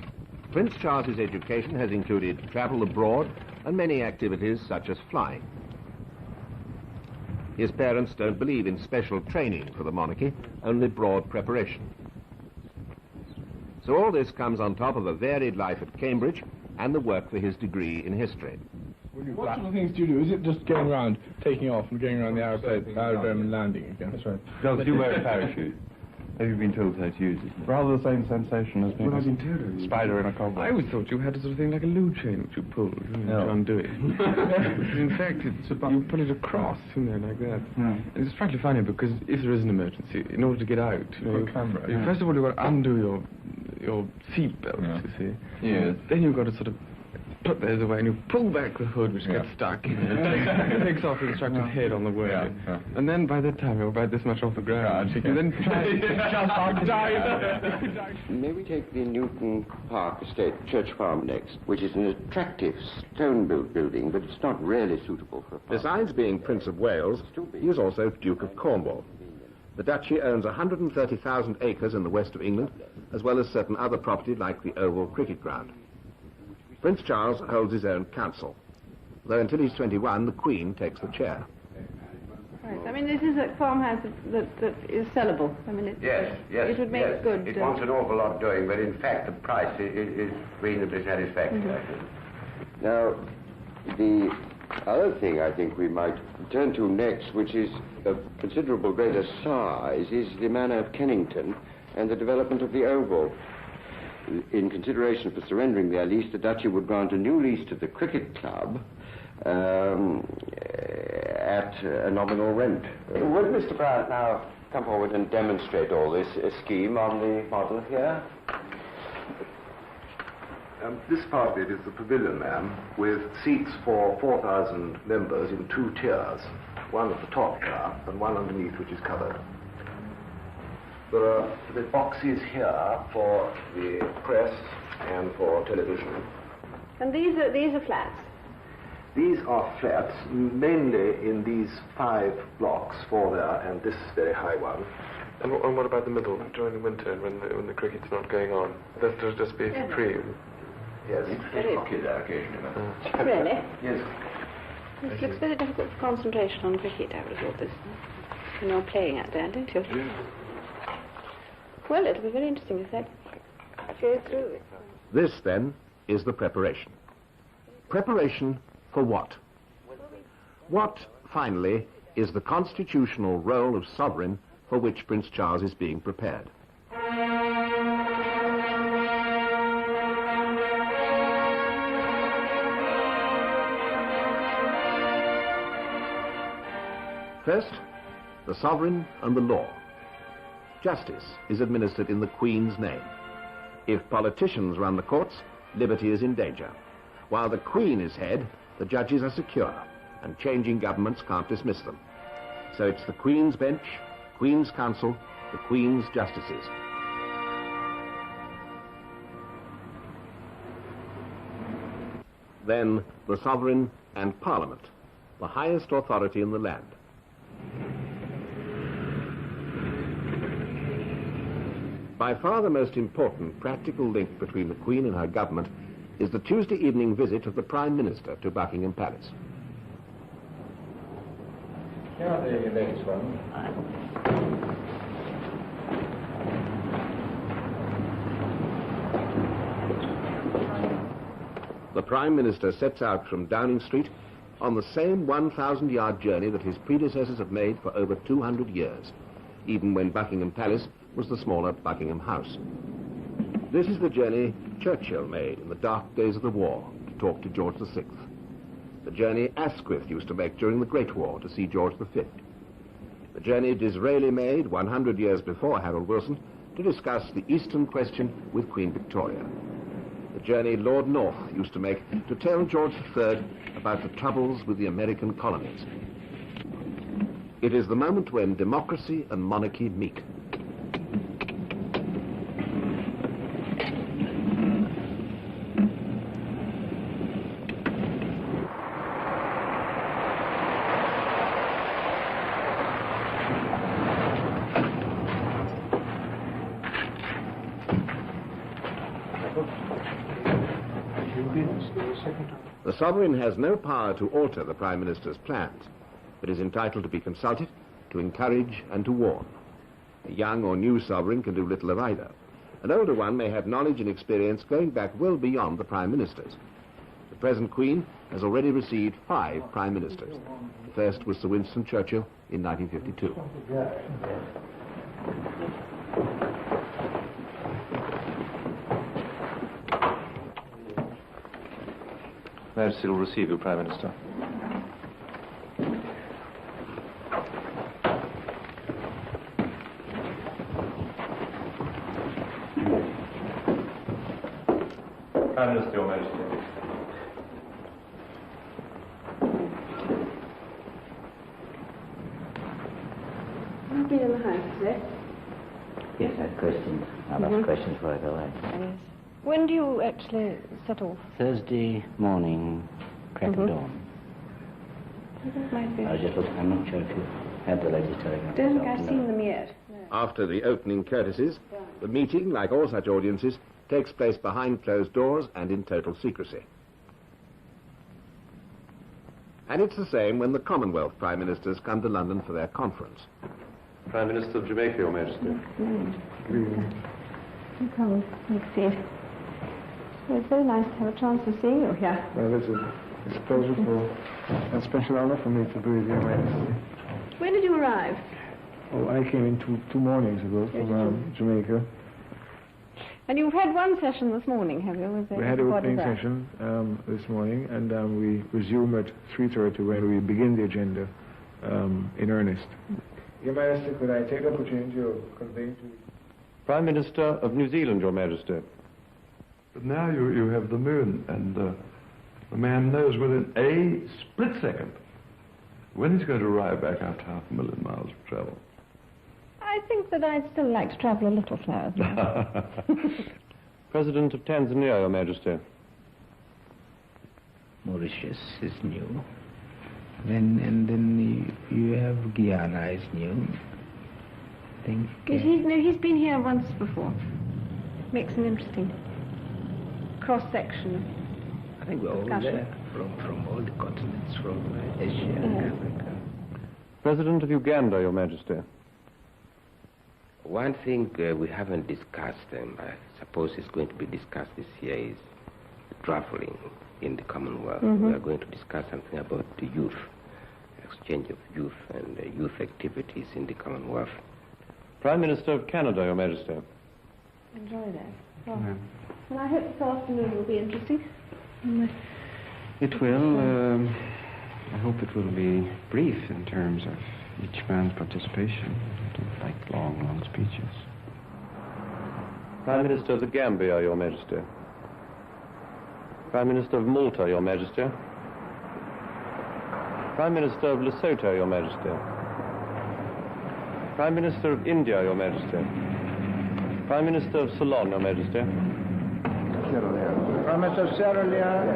Prince Charles's education has included travel abroad and many activities such as flying. His parents don't believe in special training for the monarchy, only broad preparation. So all this comes on top of a varied life at Cambridge and the work for his degree in history. What sort of things do you do? Is it just going around, taking off and going around the aerodrome and landing again? That's right. Does you wear a parachute? Have you been told how to use it? Rather the same sensation as being a spider in a cobweb. I always thought you had a sort of thing like a loo chain which you pull, to undo it. In fact, it's about, you pull it across, like that. And it's frankly funny because if there is an emergency, in order to get out, you first of all you've got to undo your seat belt, you see. Yes. Then you've got to sort of put those away and you pull back the hood, which gets stuck. It takes off the instructor's head on the way. And then by that time you're about this much off the ground. You can then try to jump out and dive. May we take the Newton Park Estate Church Farm next, which is an attractive stone-built building, but it's not really suitable for a farm. Besides being Prince of Wales, he is also Duke of Cornwall. The duchy owns 130,000 acres in the west of England, as well as certain other property like the Oval Cricket Ground. Prince Charles holds his own council, though until he's 21, the Queen takes the chair. Right. I mean, this is a farmhouse that is sellable. I mean, Yes. It would make good. It wants an awful lot doing, but in fact the price is reasonably satisfactory. Now, the other thing I think we might turn to next, which is of considerable greater size, is the manor of Kennington and the development of the Oval. In consideration for surrendering their lease, the duchy would grant a new lease to the cricket club at a nominal rent. Would Mr. Bryant now come forward and demonstrate all this scheme on the model here? This part of it is the pavilion, ma'am, with seats for 4,000 members in 2 tiers, one at the top here and one underneath, which is covered. There are the boxes here for the press and for television. And these are flats? These are flats, mainly in these 5 blocks, 4 there and this very high one. And what about the middle, during the winter when the cricket's not going on? That'll just be free. Yes. Hockey there occasionally. Really? Yes. It looks very difficult for concentration on cricket, I would have thought this. You know, playing at there, don't you? Yeah. Well, it'll be very interesting if that goes through. This, then, is the preparation. Preparation for what? What, finally, is the constitutional role of sovereign for which Prince Charles is being prepared? First, the sovereign and the law. Justice is administered in the Queen's name. If politicians run the courts, liberty is in danger. While the Queen is head, the judges are secure, and changing governments can't dismiss them. So it's the Queen's bench, Queen's council, the Queen's justices. Then the sovereign and Parliament, the highest authority in the land. By far the most important practical link between the Queen and her government is the Tuesday evening visit of the Prime Minister to Buckingham Palace. Here are the latest ones. The Prime Minister sets out from Downing Street on the same 1,000-yard journey that his predecessors have made for over 200 years, even when Buckingham Palace was the smaller Buckingham House. This is the journey Churchill made in the dark days of the war to talk to George VI. The journey Asquith used to make during the Great War to see George V. The journey Disraeli made 100 years before Harold Wilson to discuss the Eastern question with Queen Victoria. The journey Lord North used to make to tell George III about the troubles with the American colonies. It is the moment when democracy and monarchy meet. The sovereign has no power to alter the Prime Minister's plans, but is entitled to be consulted, to encourage and to warn. A young or new sovereign can do little of either. An older one may have knowledge and experience going back well beyond the Prime Ministers. The present Queen has already received 5 Prime Ministers. The first was Sir Winston Churchill in 1952. Majesty will receive you, Prime Minister. Prime Minister, Your Majesty. I've been in the house today. Yes, I have questions. I'll ask questions before I go away. Yes. When do you actually set off? Thursday morning, crack of dawn. Might be. I was just looking, I'm not sure if you had the latest telegram. I don't think I've seen them yet. After the opening courtesies, the meeting, like all such audiences, takes place behind closed doors and in total secrecy. And it's the same when the Commonwealth Prime Ministers come to London for their conference. Prime Minister of Jamaica, Your Majesty. Come, take a seat. Well, it's very nice to have a chance of seeing you here. Well, it's a pleasure a special honor for me to be with Your Majesty. When did you arrive? Oh, I came in two mornings ago from Jamaica. And you've had one session this morning, have you? We had an opening session this morning, and we resume at 3:30 when we begin the agenda in earnest. Your Majesty, could I take the opportunity of conveying to you? Prime Minister of New Zealand, Your Majesty. But now you have the moon, and the man knows within a split second when he's going to arrive back after 500,000 miles of travel. I think that I'd still like to travel a little slower. President of Tanzania, Your Majesty. Mauritius is new. Then you have Guyana is new. I think. He's been here once before. Makes an interesting cross-section. I think we're all there from all the continents, from Asia and Africa. President of Uganda, Your Majesty. One thing we haven't discussed, and I suppose is going to be discussed this year, is traveling in the Commonwealth. We are going to discuss something about the youth, exchange of youth and youth activities in the Commonwealth. Prime Minister of Canada, Your Majesty. Enjoy that. Well, I hope this afternoon will be interesting. It will. I hope it will be brief in terms of each man's participation. I don't like long speeches. Prime Minister of the Gambia, Your Majesty. Prime Minister of Malta, Your Majesty. Prime Minister of Lesotho, Your Majesty. Prime Minister of India, Your Majesty. Prime Minister of Ceylon, Your Majesty. Prime Minister of Sierra Leone.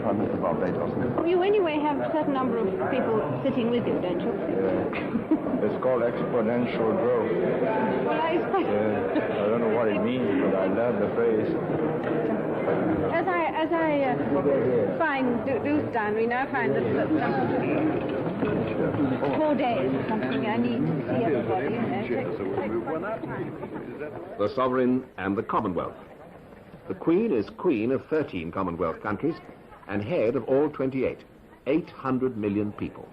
Prime Minister of Barbados. You anyway have a certain number of people sitting with you, don't you? It's called exponential growth. Well, I suppose. I don't know what it means, but I love the phrase. As I do stand, we now find that 4 days or something. I need to see everybody. The Sovereign and the Commonwealth. The Queen is Queen of 13 Commonwealth countries and head of all 28, 800 million people.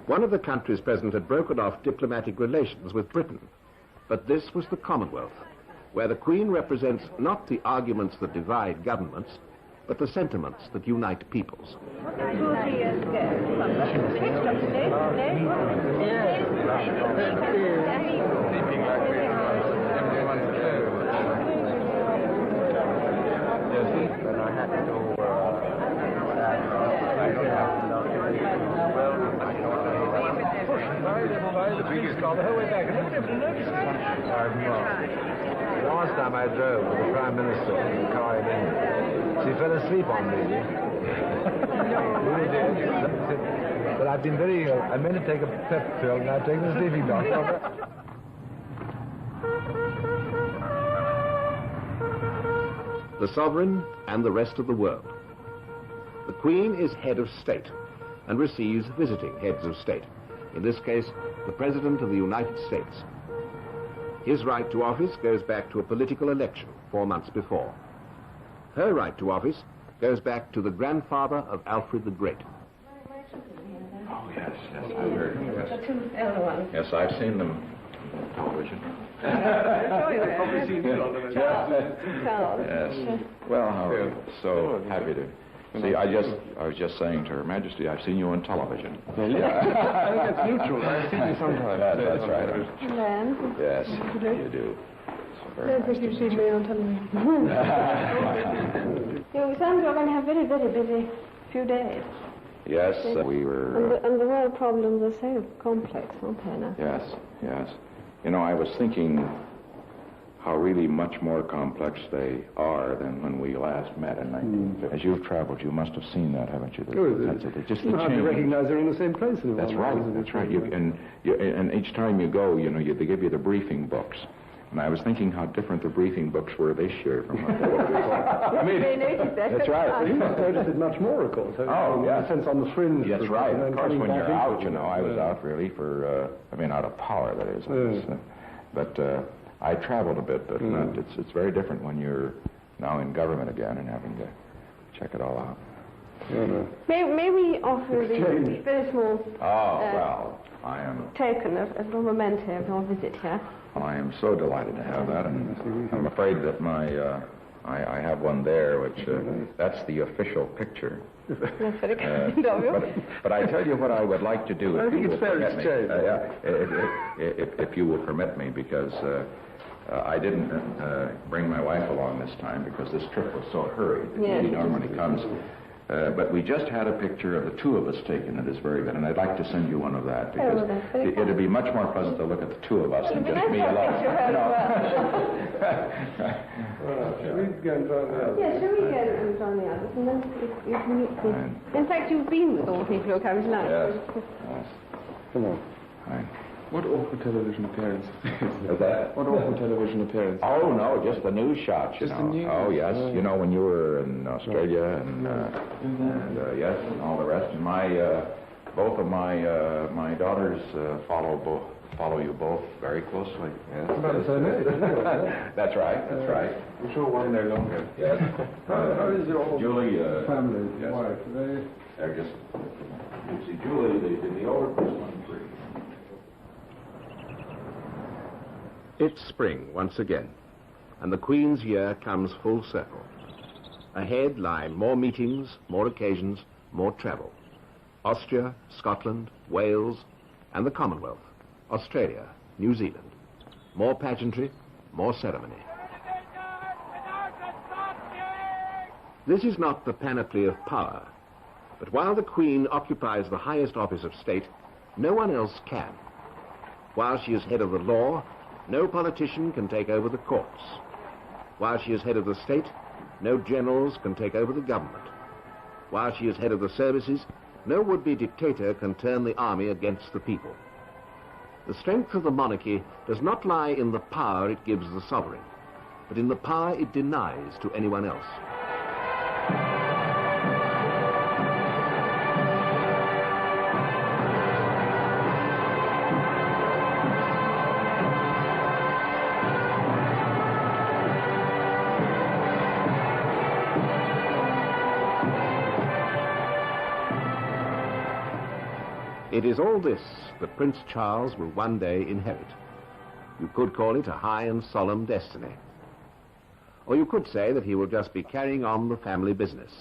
One of the countries present had broken off diplomatic relations with Britain, but this was the Commonwealth, where the Queen represents not the arguments that divide governments, but the sentiments that unite peoples. 2 or 3 years Last time I drove with the Prime Minister in the car in England, she fell asleep on me. Really did. But I've been very ill. I meant to take a pep pill, and I've taken a sleeping doctor. The Sovereign and the rest of the world. The Queen is head of state and receives visiting heads of state, in this case, the President of the United States. His right to office goes back to a political election 4 months before. Her right to office goes back to the grandfather of Alfred the Great. Oh, yes, I've heard. The 2 elder ones. Yes, I've seen them on television. Charles. Yes. Well, how so happy to See, I was just saying to Her Majesty, I've seen you on television. Yeah. I think it's neutral. I've seen you sometimes. That's right. Land. Yes, you do. I don't think you've seen me on television. It sounds like we're going to have very, very busy few days. Yes, we were... And the world problems are so complex, aren't they now? Yes, yes. You know, I was thinking how really much more complex they are than when we last met in 1950. As you've traveled, you must have seen that, haven't you? Just the change. You recognize they're in the same place. That's right, that's right. And each time you go, you know, they give you the briefing books. And I was thinking how different the briefing books were this year from what they were before. I mean, that's right. You must notice it much more, of course. Oh, yeah. Sense on the fringe. That's right. Of course, when you're out, you know, I was out really for, out of power, that is. But I traveled a bit, but it's very different when you're now in government again and having to check it all out. May we offer the very small I am token of a memento of your visit here? I am so delighted to have that, and I'm afraid that I have one there, which that's the official picture. That's very kind of you. But I tell you what I would like to do. I think it's fair exchange. If you will permit me, because I didn't bring my wife along this time because this trip was so hurried. She normally comes. But we just had a picture of the two of us taken that is very good, and I'd like to send you one of that, because it'd be much more pleasant to look at the two of us than just me alone. Shall we go and join the others? Yes, shall we go and join the others, and then you can meet me. In fact, you've been with all the people who are coming tonight. Yes. Come on. Fine. What awful television appearance. Is that? What awful television appearance. Oh, no, just the news shots, you know. The news. Oh, yes. You know, when you were in Australia and yes, and all the rest. And both of my daughters follow you both very closely. Yes. About the same age, isn't it? That's right, that's right. I'm sure one day longer. Yes. How is your Julie, family, yes. wife? They're just, you see, Julie, the older person. It's spring once again, and the Queen's year comes full circle. Ahead lie more meetings, more occasions, more travel. Austria, Scotland, Wales, and the Commonwealth, Australia, New Zealand. More pageantry, more ceremony. This is not the panoply of power, but while the Queen occupies the highest office of state, no one else can. While she is head of the law, no politician can take over the courts. While she is head of the state, no generals can take over the government. While she is head of the services, no would-be dictator can turn the army against the people. The strength of the monarchy does not lie in the power it gives the sovereign, but in the power it denies to anyone else. It is all this that Prince Charles will one day inherit. You could call it a high and solemn destiny. Or you could say that he will just be carrying on the family business,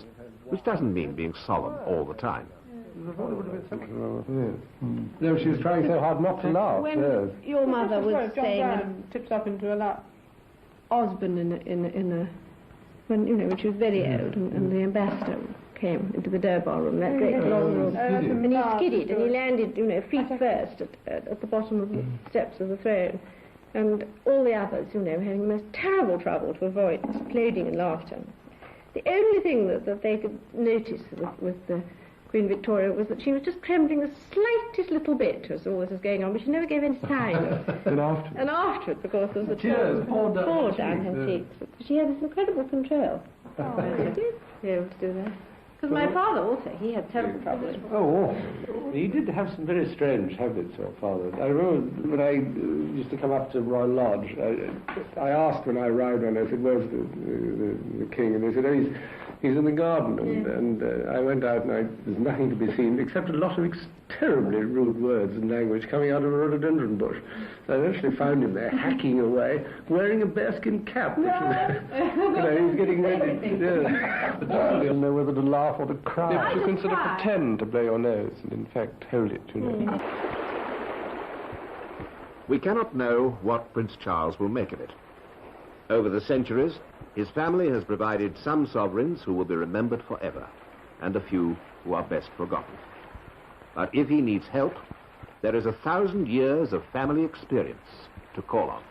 which doesn't mean being solemn all the time. No, she was trying so hard not to laugh. When your mother was saying... tips up into a lap. Osborne when she was very old, and the ambassador came into the Durbar room, that great long room, and he skidded, and he landed, feet first at the bottom of the steps of the throne, and all the others, having the most terrible trouble to avoid exploding in laughter. The only thing that they could notice with the Queen Victoria was that she was just trembling the slightest little bit as all this was going on, but she never gave any sign. And afterwards, of course, there was the tears poured down her cheeks. But she had this incredible control. She did be able to do that. Because my father also, he had terrible trouble. Oh, he did have some very strange habits, your father. I remember when I used to come up to Royal Lodge, I asked when I arrived and I said, where's the king? And they said, oh, he's in the garden. And I went out and there's nothing to be seen except a lot of terribly rude words and language coming out of a rhododendron bush. So I eventually found him there hacking away, wearing a bearskin cap. He was getting ready. Yes. You'll know whether to laugh or to cry. If you can sort of pretend to blow your nose and in fact hold it, you know. We cannot know what Prince Charles will make of it. Over the centuries, his family has provided some sovereigns who will be remembered forever, and a few who are best forgotten. But if he needs help, there is 1,000 years of family experience to call on.